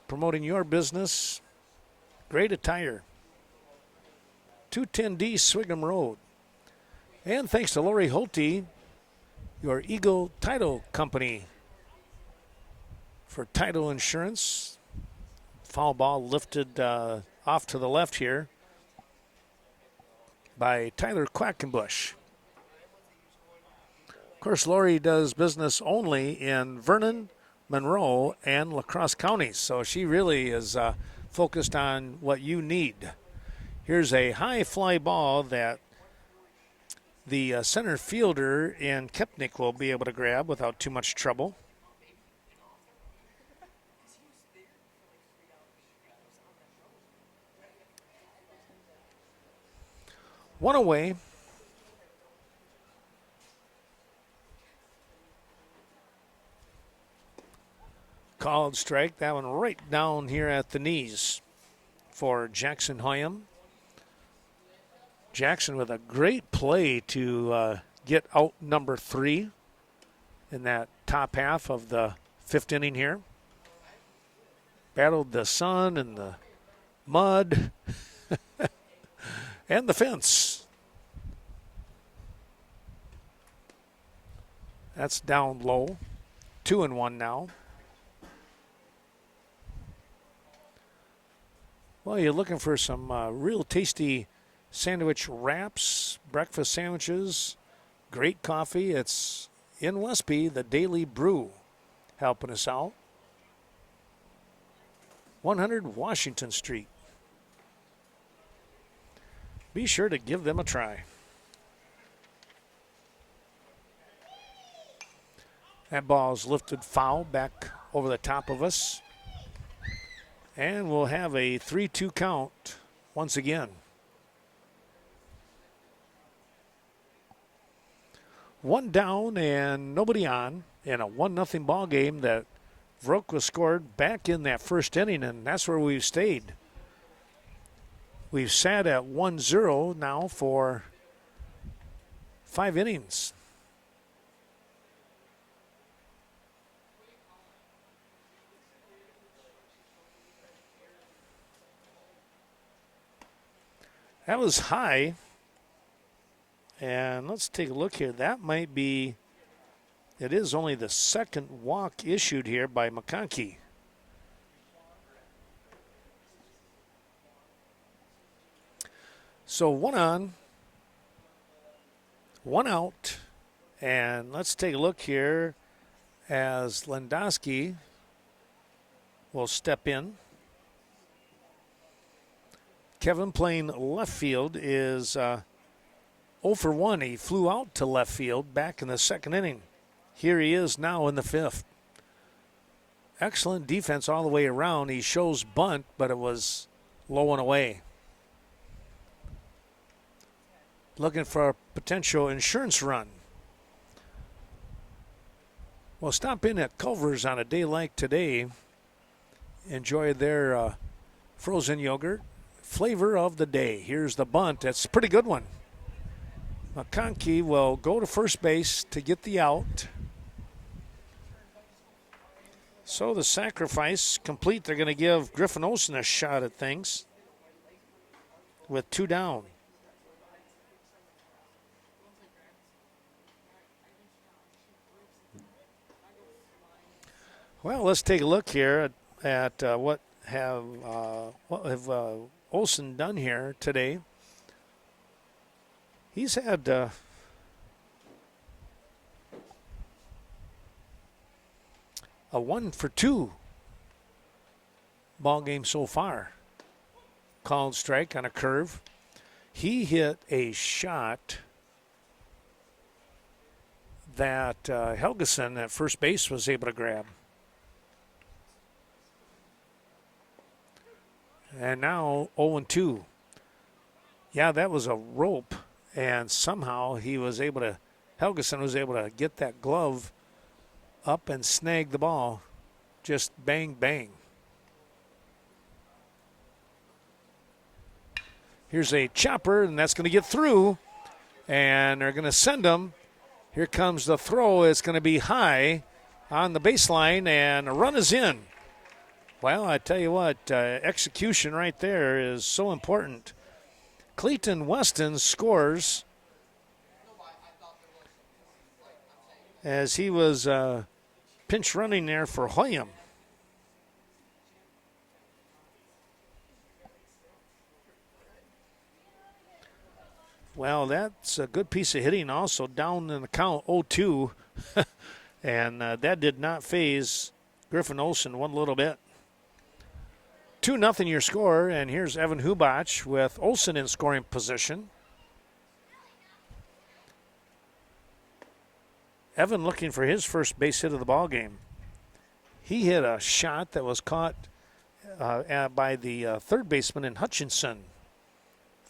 Promoting your business. Great attire. 210D Swigum Road. And thanks to Lori Holte, your Eagle Title Company, for title insurance. Foul ball lifted off to the left here by Tyler Quackenbush. Of course, Lori does business only in Vernon, Monroe, and La Crosse counties, so she really is focused on what you need. Here's a high fly ball that the center fielder in Kepnick will be able to grab without too much trouble. One away. Called strike. That one right down here at the knees for Jackson Hoyam. Jackson with a great play to get out number 3 in that top half of the fifth inning here. Battled the sun and the mud and the fence. That's down low. 2-1 now. Well, you're looking for some real tasty sandwich wraps, breakfast sandwiches, great coffee. It's in Westby, the Daily Brew, helping us out. 100 Washington Street. Be sure to give them a try. That ball is lifted foul back over the top of us. And we'll have a 3-2 count once again. One down and nobody on in a 1-0 ball game that Viroqua scored back in that first inning, and that's where we've stayed. We've sat at 1-0 now for 5 innings. That was high. And let's take a look here. That might be, it is only the second walk issued here by McConkey. So 1 on, 1 out. And let's take a look here as Lendowski will step in. Kevin playing left field is 0 for 1. He flew out to left field back in the second inning. Here he is now in the 5th. Excellent defense all the way around. He shows bunt, but it was low and away. Looking for a potential insurance run. Well, stop in at Culver's on a day like today. Enjoy their frozen yogurt. Flavor of the day. Here's the bunt. That's a pretty good one. McConkey will go to first base to get the out. So the sacrifice complete. They're going to give Griffin Olsen a shot at things with 2 down. Well, let's take a look here at what have Olsen done here today. He's had a 1 for 2 ball game so far. Called strike on a curve. He hit a shot that Helgeson at first base was able to grab. And now 0-2. Yeah, that was a rope, and somehow Helgeson was able to get that glove up and snag the ball. Just bang, bang. Here's a chopper, and that's going to get through, and they're going to send him. Here comes the throw. It's going to be high on the baseline, and a run is in. Well, I tell you what, execution right there is so important. Clayton Weston scores as he was pinch running there for Hoyam. Well, that's a good piece of hitting also, down in the count 0-2. And that did not faze Griffin Olsen one little bit. 2-0 your score, and here's Evan Hubach with Olsen in scoring position. Evan looking for his first base hit of the ball game. He hit a shot that was caught by the third baseman in Hutchinson.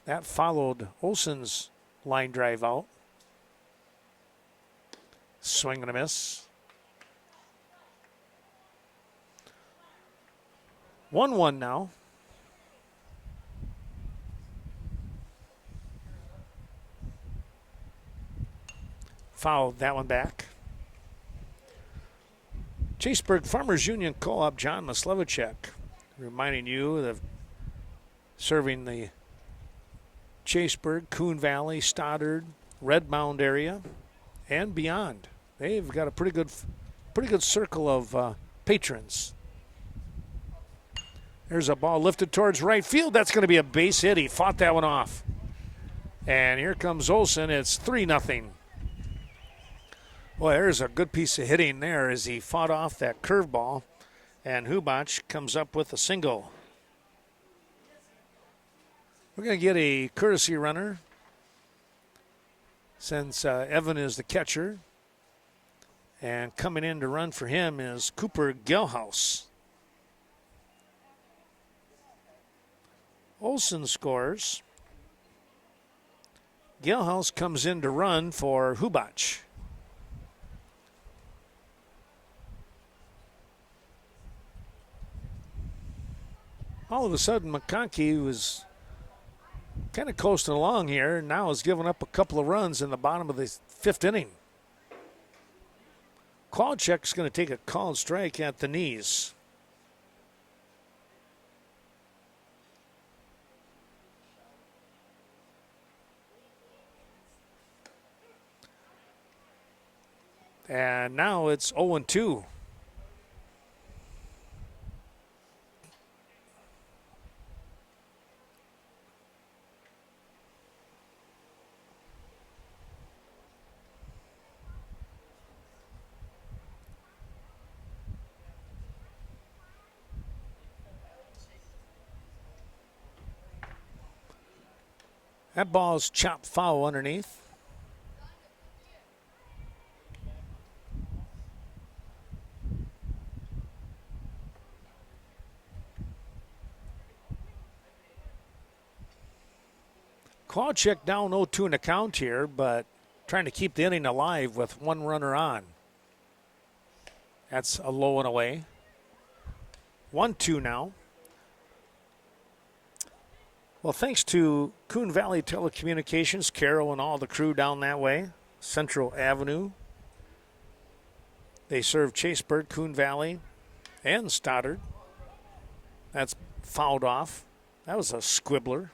That followed Olsen's line drive out. Swing and a miss. 1-1 now. Fouled that one back. Chaseburg Farmers Union Co-op John Maslevicek reminding you of serving the Chaseburg, Coon Valley, Stoddard, Red Mound area, and beyond. They've got a pretty good circle of patrons. There's a ball lifted towards right field. That's going to be a base hit. He fought that one off. And here comes Olsen. It's 3-0. Boy, there's a good piece of hitting there as he fought off that curveball. And Hubach comes up with a single. We're going to get a courtesy runner since Evan is the catcher. And coming in to run for him is Cooper Gelhaus. Olsen scores. Gelhaus comes in to run for Hubach. All of a sudden, McConkey was kind of coasting along here, and now has given up a couple of runs in the bottom of the 5th inning. Kowalczyk's going to take a called strike at the knees. And now it's 0-2. That ball's chopped foul underneath. Kowalczyk down 0-2 in the count here, but trying to keep the inning alive with one runner on. That's a low and away. 1-2 now. Well, thanks to Coon Valley Telecommunications, Carol and all the crew down that way, Central Avenue. They serve Chaseburg, Coon Valley, and Stoddard. That's fouled off. That was a squibbler.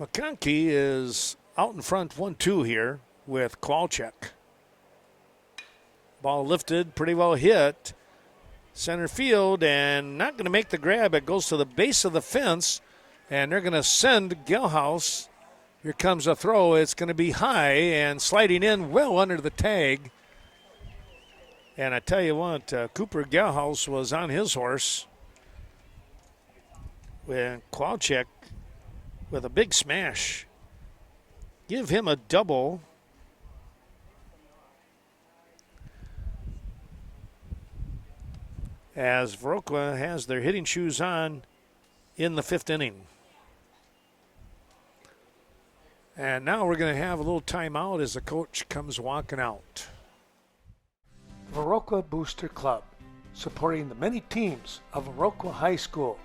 McConkey is out in front 1-2 here with Kowalczyk. Ball lifted, pretty well hit. Center field, and not going to make the grab. It goes to the base of the fence, and they're going to send Gelhaus. Here comes a throw. It's going to be high and sliding in well under the tag. And I tell you what, Cooper Gelhaus was on his horse when Kowalczyk with a big smash. Give him a double. As Viroqua has their hitting shoes on in the 5th inning. And now we're going to have a little timeout as the coach comes walking out. Viroqua Booster Club, supporting the many teams of Viroqua High School.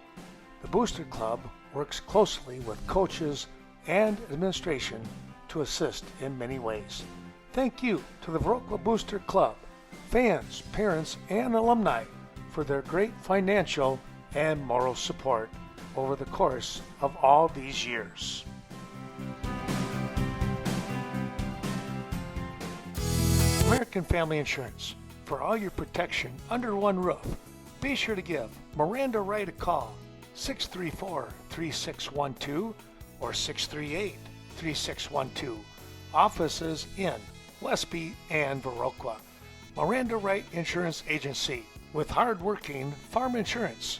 The Booster Club works closely with coaches and administration to assist in many ways. Thank you to the Viroqua Booster Club, fans, parents, and alumni for their great financial and moral support over the course of all these years. American Family Insurance, for all your protection under one roof. Be sure to give Miranda Wright a call, 634-3612 or 638-3612. Offices in Westby and Viroqua. Miranda Wright Insurance Agency with hard-working farm insurance.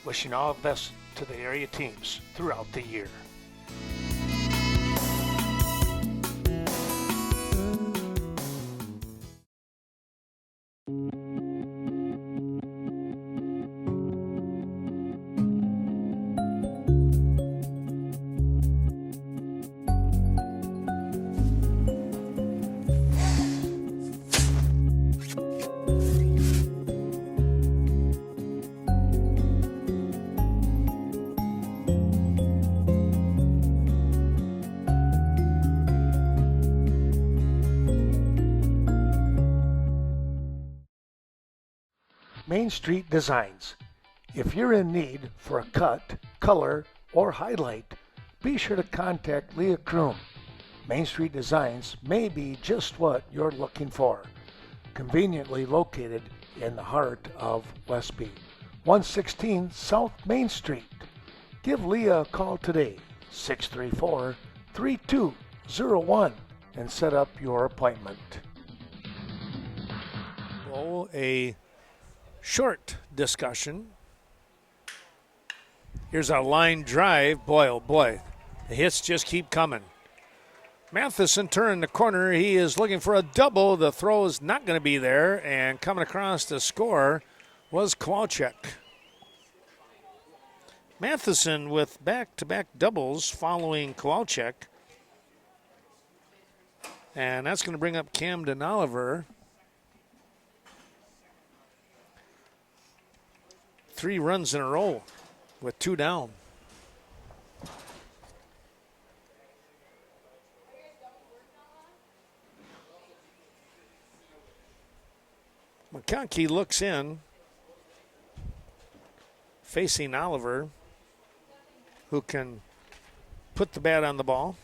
Wishing all the best to the area teams throughout the year. Main Street Designs. If you're in need for a cut, color, or highlight, be sure to contact Leah Kroom. Main Street Designs may be just what you're looking for. Conveniently located in the heart of Westby, 116 South Main Street. Give Leah a call today, 634-3201, and set up your appointment. Oh, a short discussion. Here's a line drive. Boy, oh boy, the hits just keep coming. Matheson turning the corner. He is looking for a double. The throw is not going to be there, and coming across to score was Kowalczyk. Matheson with back-to-back doubles following Kowalczyk. And that's going to bring up Camden Oliver. 3 runs in a row with 2 down. McConkey looks in, facing Oliver, who can put the bat on the ball.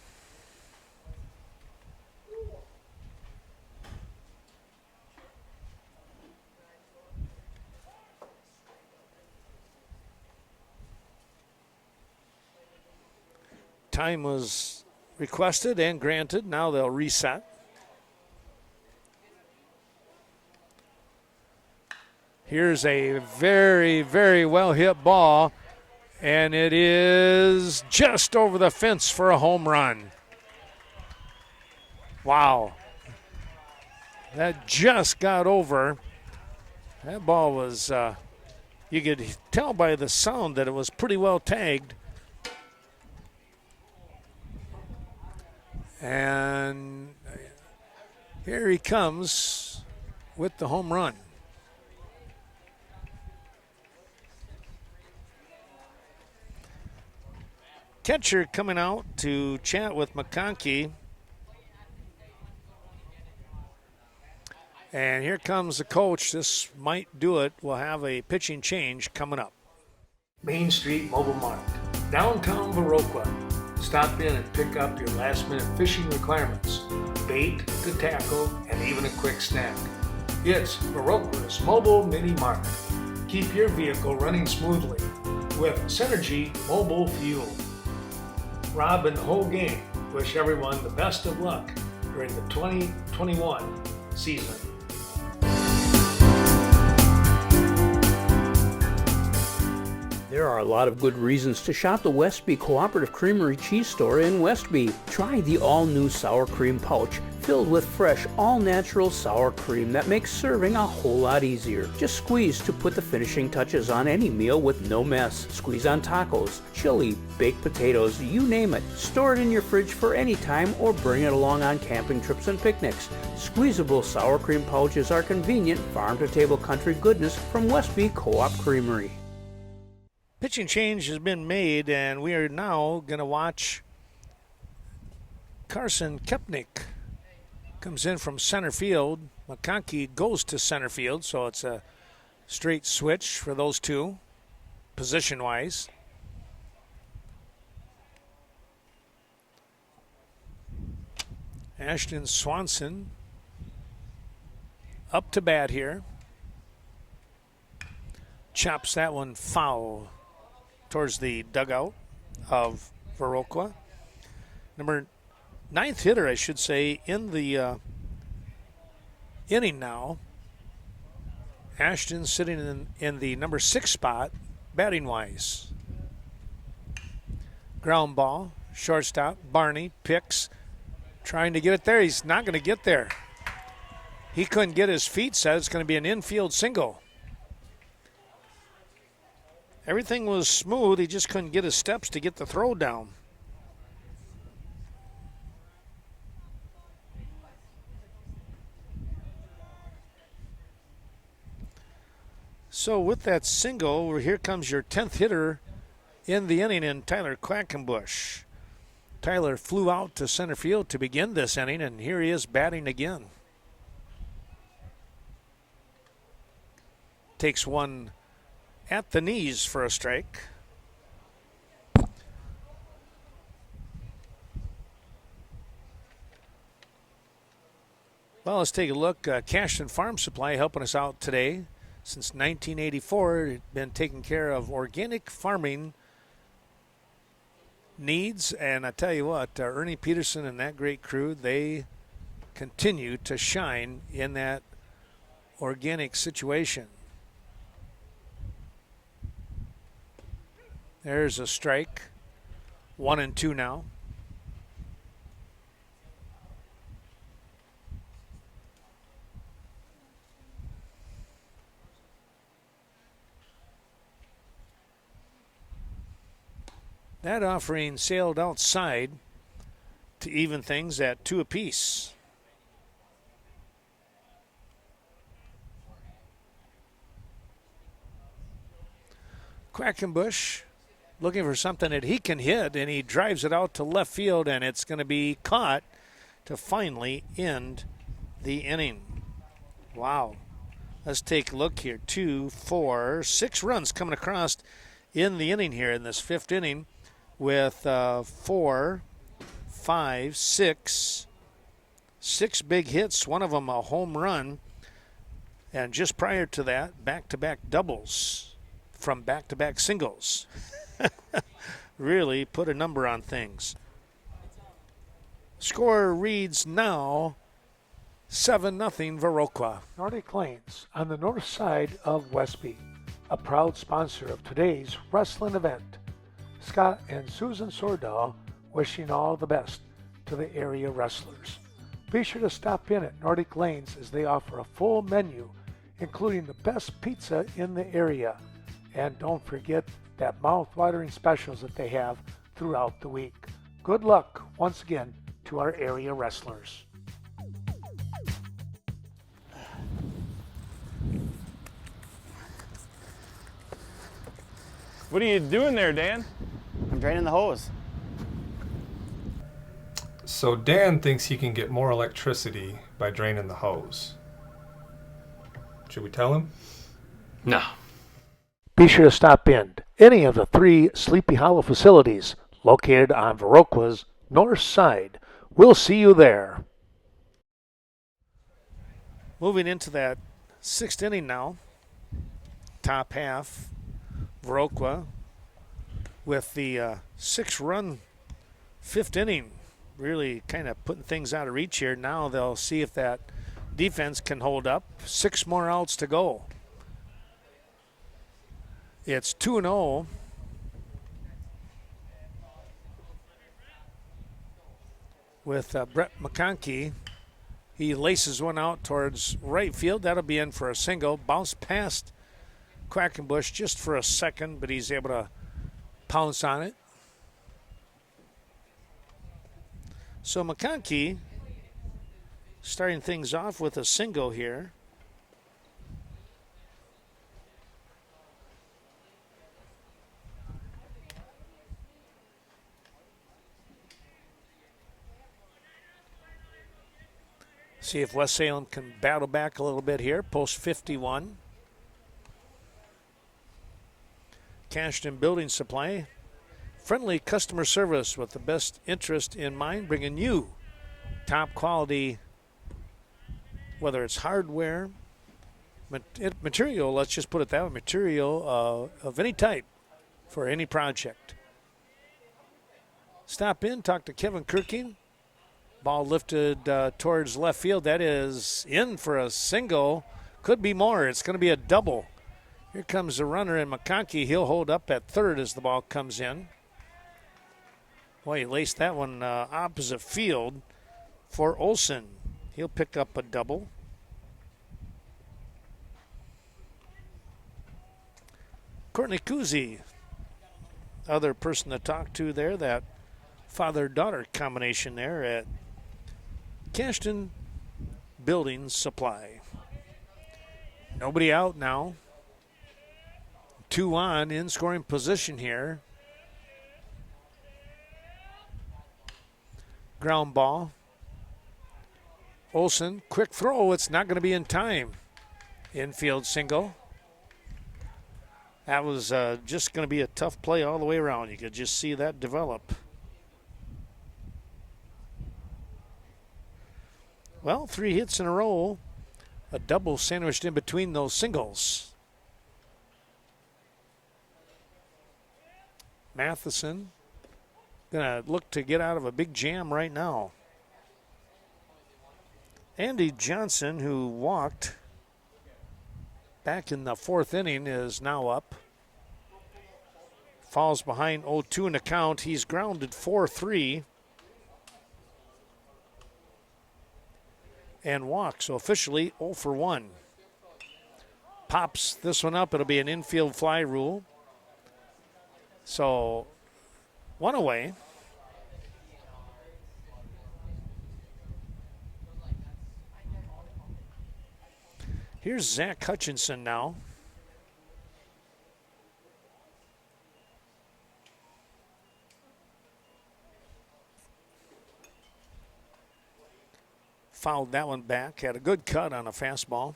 Time was requested and granted. Now they'll reset. Here's a very, very well hit ball, and it is just over the fence for a home run. Wow. That just got over. That ball was, you could tell by the sound that it was pretty well tagged. And here he comes with the home run. Catcher coming out to chat with McConkey. And here comes the coach. This might do it. We'll have a pitching change coming up. Main Street Mobile Mart, downtown Viroqua. Stop in and pick up your last-minute fishing requirements, bait to tackle, and even a quick snack. It's Viroqua's Mobile Mini Mart. Keep your vehicle running smoothly with Synergy Mobile Fuel. Rob and the whole gang wish everyone the best of luck during the 2021 season. There are a lot of good reasons to shop the Westby Cooperative Creamery Cheese Store in Westby. Try the all-new sour cream pouch filled with fresh, all-natural sour cream that makes serving a whole lot easier. Just squeeze to put the finishing touches on any meal with no mess. Squeeze on tacos, chili, baked potatoes, you name it. Store it in your fridge for any time or bring it along on camping trips and picnics. Squeezable sour cream pouches are convenient, farm-to-table country goodness from Westby Co-op Creamery. Pitching change has been made, and we are now going to watch Carson Kepnick. Comes in from center field. McConkey goes to center field, so it's a straight switch for those two, position-wise. Ashton Swanson up to bat here. Chops that one foul towards the dugout of Viroqua. Ninth hitter, I should say, in the inning now. Ashton sitting in the number 6 spot, batting-wise. Ground ball, shortstop, Barney picks, trying to get it there. He's not going to get there. He couldn't get his feet set. It's going to be an infield single. Everything was smooth. He just couldn't get his steps to get the throw down. So with that single, here comes your 10th hitter in the inning in Tyler Quackenbush. Tyler flew out to center field to begin this inning, and here he is batting again. Takes one at the knees for a strike. Well, let's take a look. Cashton Farm Supply helping us out today. Since 1984, it's been taking care of organic farming needs. And I tell you what, Ernie Peterson and that great crew, they continue to shine in that organic situation. There's a strike. 1-2 now. That offering sailed outside to even things at 2 apiece. Quackenbush looking for something that he can hit, and he drives it out to left field, and it's going to be caught to finally end the inning. Wow. Let's take a look here. 2, 4, 6 runs coming across in the inning here in this 5th inning with 4, 5, 6 big hits, one of them a home run. And just prior to that, back-to-back doubles from back-to-back singles. Really put a number on things. Score reads now 7-0 Viroqua. Nordic Lanes on the north side of Westby, a proud sponsor of today's wrestling event. Scott and Susan Sordahl wishing all the best to the area wrestlers. Be sure to stop in at Nordic Lanes as they offer a full menu, including the best pizza in the area. And don't forget that mouth-watering specials that they have throughout the week. Good luck once again to our area wrestlers. What are you doing there, Dan? I'm draining the hose. So Dan thinks he can get more electricity by draining the hose. Should we tell him? No. Be sure to stop in any of the 3 Sleepy Hollow facilities located on Viroqua's north side. We'll see you there. Moving into that 6th inning now. Top half. Viroqua with the 6-run 5th inning. Really kind of putting things out of reach here. Now they'll see if that defense can hold up. 6 more outs to go. It's 2-0. With Brett McConkey. He laces one out towards right field. That'll be in for a single. Bounced past Quackenbush just for a second, but he's able to pounce on it. So McConkey starting things off with a single here. See if West Salem can battle back a little bit here. Post 51. Cashton Building Supply. Friendly customer service with the best interest in mind, bringing you top quality, whether it's hardware, material, let's just put it that way, material of any type for any project. Stop in, talk to Kevin Kirking. Ball lifted towards left field. That is in for a single. Could be more. It's going to be a double. Here comes the runner, and McConkey. He'll hold up at third as the ball comes in. Boy, he laced that one opposite field for Olson. He'll pick up a double. Courtney Kuzi, other person to talk to there, that father-daughter combination there at Cashton Building Supply. Nobody out now. 2 on in scoring position here. Ground ball. Olson, quick throw. It's not going to be in time. Infield single. That was just going to be a tough play all the way around. You could just see that develop. Well, 3 hits in a row. A double sandwiched in between those singles. Matheson going to look to get out of a big jam right now. Andy Johnson, who walked back in the 4th inning, is now up. Falls behind 0-2 in the count. He's grounded 4-3. And walks, so officially 0 for 1. Pops this one up. It'll be an infield fly rule. So one away. Here's Zach Hutchinson now. Fouled that one back. Had a good cut on a fastball.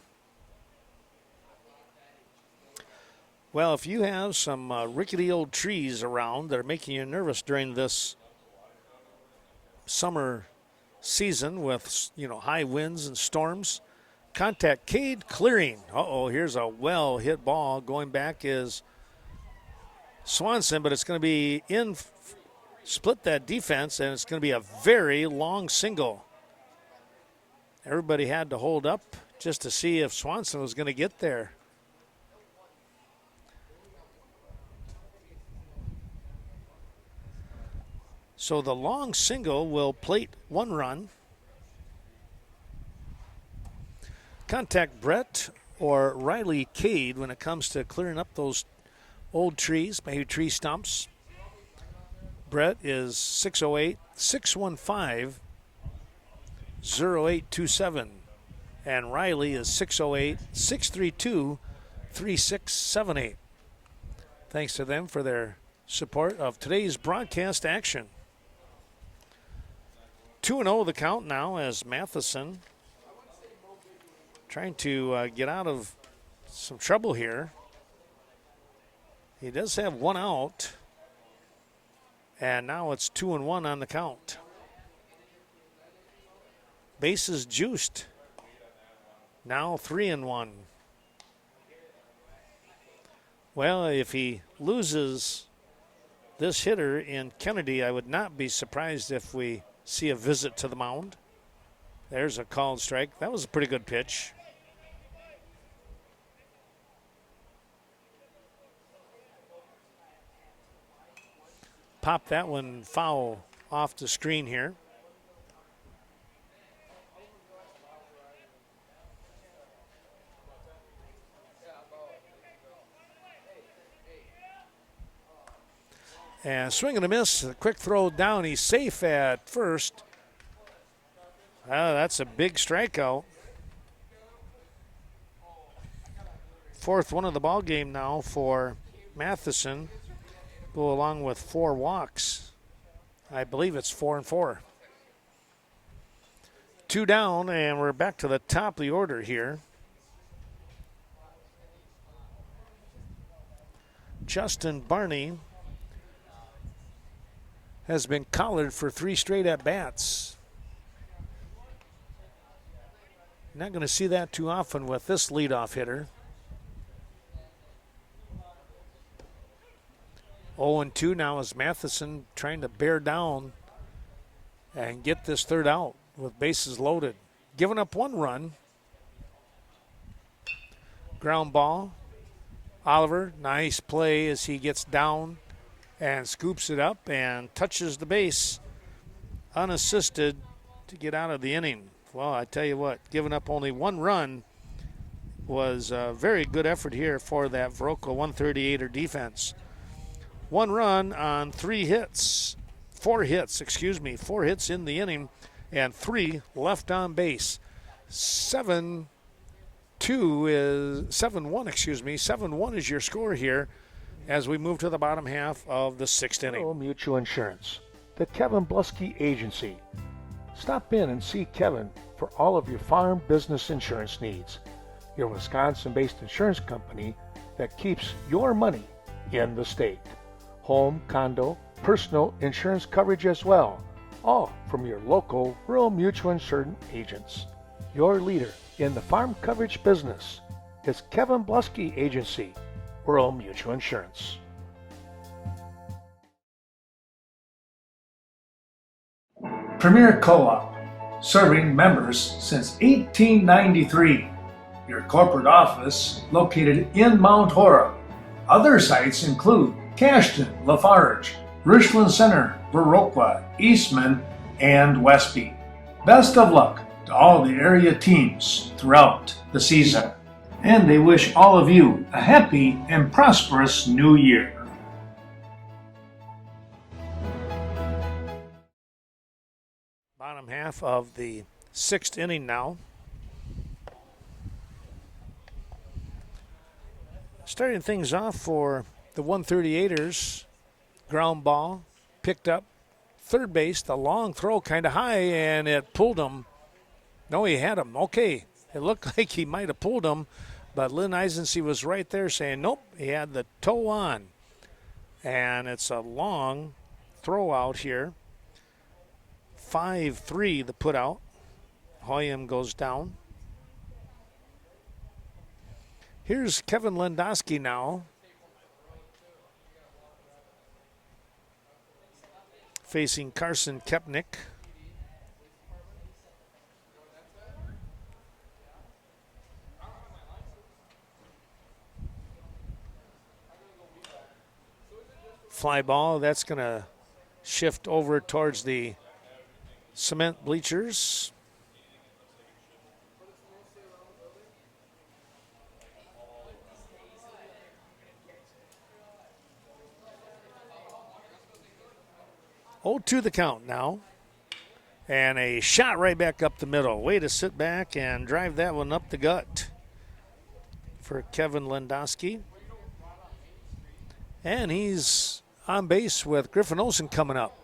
Well, if you have some rickety old trees around that are making you nervous during this summer season with, high winds and storms, contact Cade Clearing. Here's a well-hit ball. Going back is Swanson, but it's going to be split that defense, and it's going to be a very long single. Everybody had to hold up just to see if Swanson was going to get there. So the long single will plate one run. Contact Brett or Riley Cade when it comes to clearing up those old trees, maybe tree stumps. Brett is 608-615-0827. And Riley is 608-632-3678. Thanks to them for their support of today's broadcast action. 2-0 the count now as Matheson trying to get out of some trouble here. He does have one out. And now it's 2-1 on the count. Bases juiced. Now 3-1. Well, if he loses this hitter in Kennedy, I would not be surprised if we see a visit to the mound. There's a called strike. That was a pretty good pitch. Pop that one foul off the screen here. And swing and a miss, a quick throw down. He's safe at first. That's a big strikeout. Fourth one of the ball game now for Matheson. Go along with 4 walks. I believe it's 4-4. 2 down, and we're back to the top of the order here. Justin Barney has been collared for 3 straight at-bats. Not going to see that too often with this leadoff hitter. 0-2 now as Matheson trying to bear down and get this third out with bases loaded. Giving up 1 run. Ground ball. Oliver, nice play as he gets down and scoops it up and touches the base unassisted to get out of the inning. Well, I tell you what, giving up only 1 run was a very good effort here for that Viroqua 138er defense. 1 run on 4 hits in the inning, and 3 left on base. 7-1 is your score here as we move to the bottom half of the 6th inning. Mutual Insurance, the Kevin Blusky Agency. Stop in and see Kevin for all of your farm business insurance needs. Your Wisconsin-based insurance company that keeps your money in the state. Home, condo, personal insurance coverage as well, all from your local rural mutual insurance agents. Your leader in the farm coverage business is Kevin Blusky Agency, Rural Mutual Insurance. Premier Co-op, serving members since 1893. Your corporate office located in Mount Horeb. Other sites include Cashton, Lafarge, Richland Center, Viroqua, Eastman, and Westby. Best of luck to all the area teams throughout the season, and they wish all of you a happy and prosperous new year. half of the 6th inning now. Starting things off for the 138ers, ground ball, picked up third base, the long throw kind of high, and it pulled him. No, he had him. Okay, it looked like he might have pulled him, but Lynn Eisensee was right there saying, nope, he had the toe on. And it's a long throw out here. 5-3 the put out. Hoyam goes down. Here's Kevin Lendowski now. Facing Carson Kepnick. Fly ball, that's going to shift over towards the cement bleachers. To the count now. And a shot right back up the middle. Way to sit back and drive that one up the gut for Kevin Lendowski. And he's on base with Griffin Olsen coming up.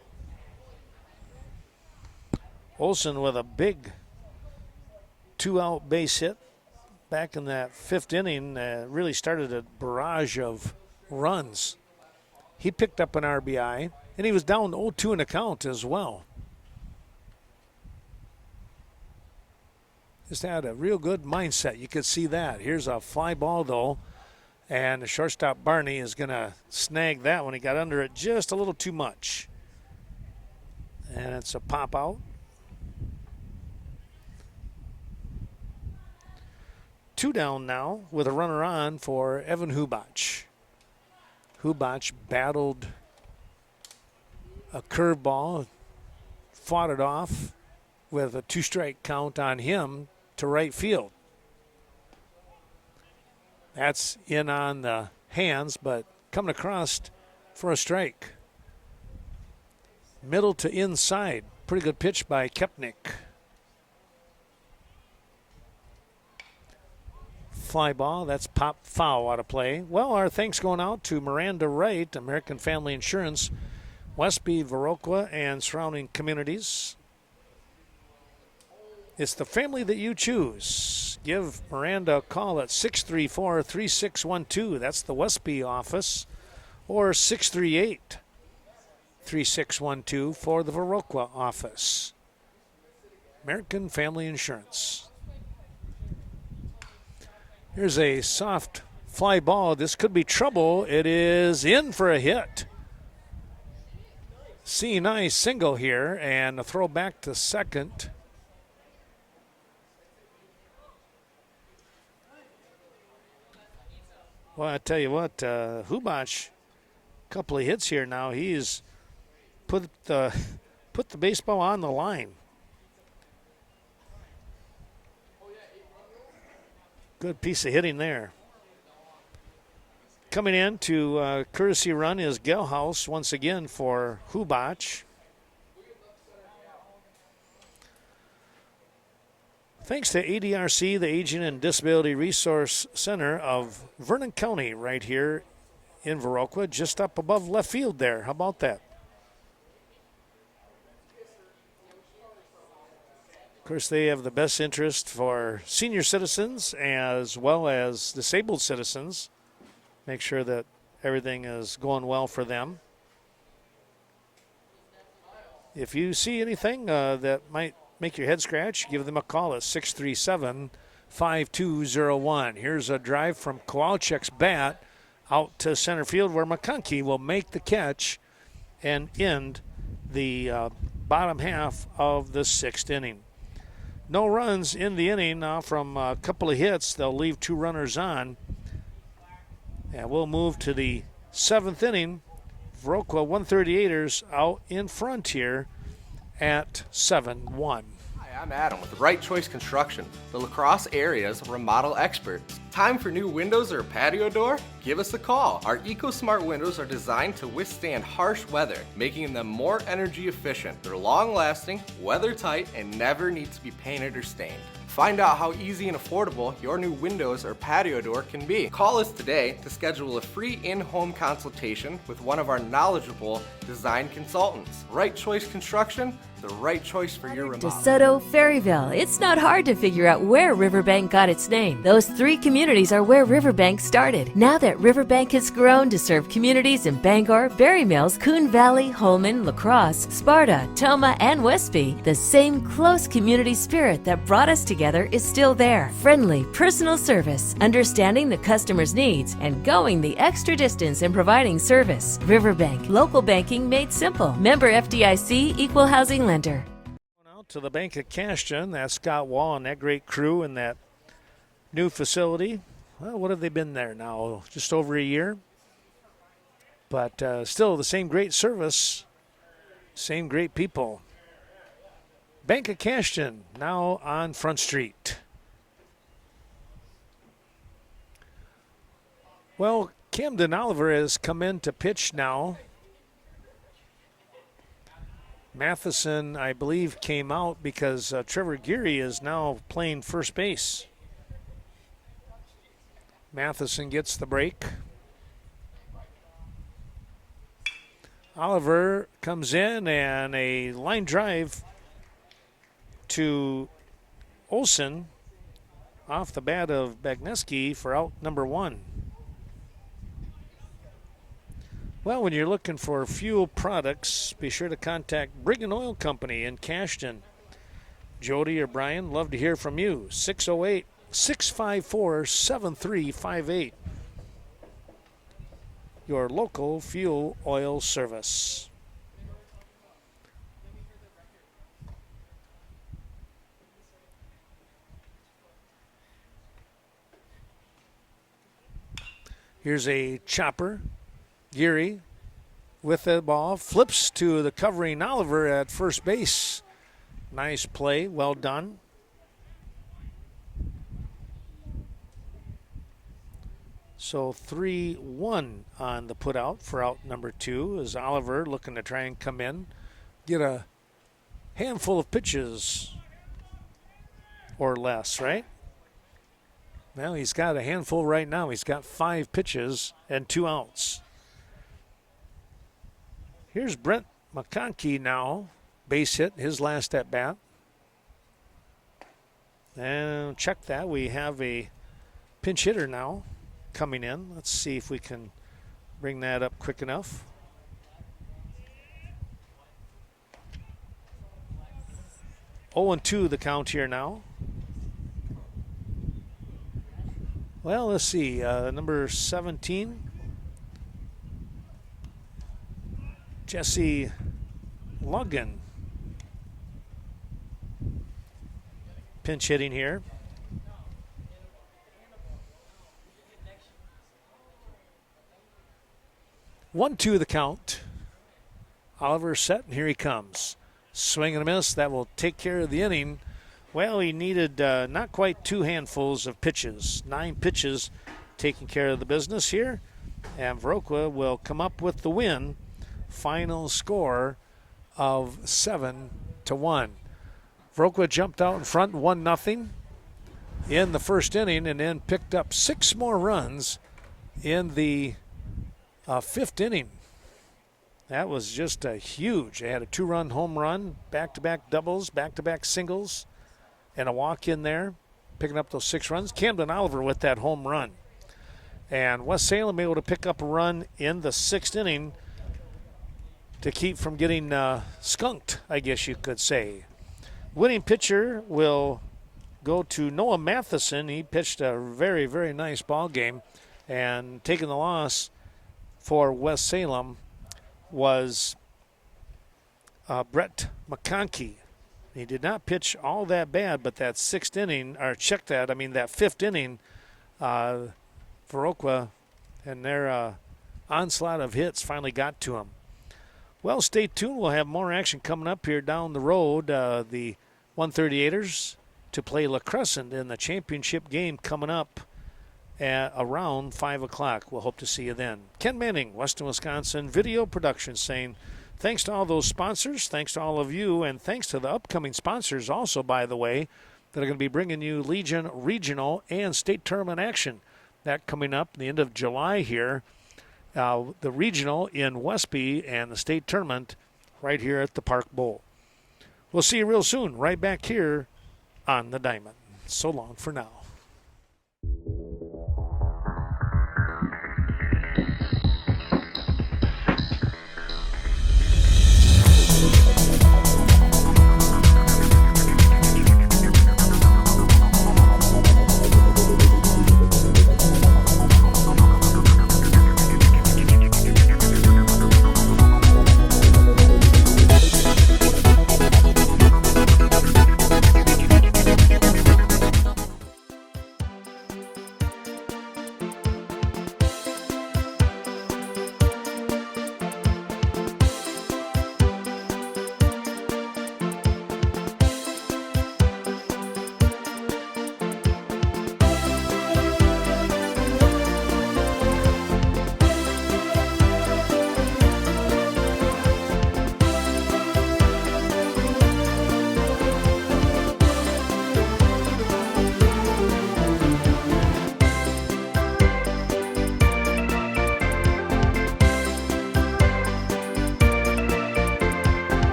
Olsen with a big 2-out base hit back in that 5th inning. Really started a barrage of runs. He picked up an RBI. And he was down 0-2 in the count as well. Just had a real good mindset. You could see that. Here's a fly ball, though. And the shortstop, Barney, is going to snag that one. He got under it just a little too much. And it's a pop out. 2 down now with a runner on for Evan Hubach. Hubach battled a curveball, fought it off with a 2-strike count on him to right field. That's in on the hands, but coming across for a strike. Middle to inside. Pretty good pitch by Kepnick. Fly ball, that's pop foul out of play. Well, our thanks going out to Miranda Wright, American Family Insurance, Westby, Viroqua, and surrounding communities. It's the family that you choose. Give Miranda a call at 634-3612. That's the Westby office. Or 638-3612 for the Viroqua office. American Family Insurance. Here's a soft fly ball. This could be trouble. It is in for a hit. C9 single here, and a throw back to second. Well, I tell you what, Hubach, a couple of hits here now. He's put the baseball on the line. Good piece of hitting there. Coming in to courtesy run is Gelhaus once again for Hubach. Thanks to ADRC, the Aging and Disability Resource Center of Vernon County, right here in Viroqua, just up above left field there. How about that? Of course, they have the best interest for senior citizens as well as disabled citizens. Make sure that everything is going well for them. If you see anything that might make your head scratch, give them a call at 637-5201. Here's a drive from Kowalczyk's bat out to center field where McConkey will make the catch and end the bottom half of the 6th inning. No runs in the inning now from a couple of hits. They'll leave 2 runners on. And we'll move to the 7th inning. Viroqua 138ers out in front here at 7-1. I'm Adam with Right Choice Construction, the La Crosse area's remodel experts. Time for new windows or a patio door? Give us a call. Our EcoSmart windows are designed to withstand harsh weather, making them more energy efficient. They're long-lasting, weather-tight, and never need to be painted or stained. Find out how easy and affordable your new windows or patio door can be. Call us today to schedule a free in-home consultation with one of our knowledgeable design consultants. Right Choice Construction, the right choice for your remodel. DeSoto, Ferryville. It's not hard to figure out where Riverbank got its name. Those three communities are where Riverbank started. Now that Riverbank has grown to serve communities in Bangor, Berry Mills, Coon Valley, Holman, La Crosse, Sparta, Toma, and Westby, the same close community spirit that brought us together is still there. Friendly, personal service, understanding the customer's needs, and going the extra distance in providing service. Riverbank, local banking made simple. Member FDIC, equal housing lender. Out to the Bank of Cashton, that's Scott Wall and that great crew in that new facility. Well, what have they been there now? Just over a year. But still the same great service, same great people. Bank of Cashton now on Front Street. Well, Camden Oliver has come in to pitch now. Matheson, I believe, came out because Trevor Geary is now playing first base. Matheson gets the break. Oliver comes in and a line drive to Olson off the bat of Bagneski for out number one. Well, when you're looking for fuel products, be sure to contact Brigham Oil Company in Cashton. Jody or Brian, love to hear from you. 608-654-7358. Your local fuel oil service. Here's a chopper. Geary with the ball, flips to the covering Oliver at first base. Nice play, well done. So 3-1 on the putout for out number two as Oliver looking to try and come in, get a handful of pitches or less, right? Well, he's got a handful right now. He's got 5 pitches and 2 outs. Here's Brent McConkey now, base hit, his last at bat. And check that, we have a pinch hitter now coming in. Let's see if we can bring that up quick enough. Oh, 0-2 the count here now. Well, let's see, number 17. Jesse Luggan. Pinch hitting here. One, two the count. Oliver set, and here he comes. Swing and a miss. That will take care of the inning. Well, he needed not quite 2 handfuls of pitches. 9 pitches taking care of the business here. And Viroqua will come up with the win. Final score of 7-1. Viroqua jumped out in front 1-0 in the first inning and then picked up 6 more runs in the 5th inning. That was just a huge. They had a 2-run home run, back-to-back doubles, back-to-back singles, and a walk in there, picking up those 6 runs. Camden Oliver with that home run. And West Salem able to pick up a run in the 6th inning to keep from getting skunked, I guess you could say. Winning pitcher will go to Noah Matheson. He pitched a very, very nice ball game. And taking the loss for West Salem was Brett McConkey. He did not pitch all that bad, but that 6th inning, or check that, that 5th inning, Viroqua and their onslaught of hits finally got to him. Well, stay tuned. We'll have more action coming up here down the road. The 138ers to play La Crescent in the championship game coming up at around 5 o'clock. We'll hope to see you then. Ken Manning, Western Wisconsin Video Production, saying thanks to all those sponsors, thanks to all of you, and thanks to the upcoming sponsors also, by the way, that are going to be bringing you Legion Regional and State Tournament action. That coming up the end of July here. The Regional in Westby and the State Tournament right here at the Park Bowl. We'll see you real soon right back here on the Diamond. So long for now.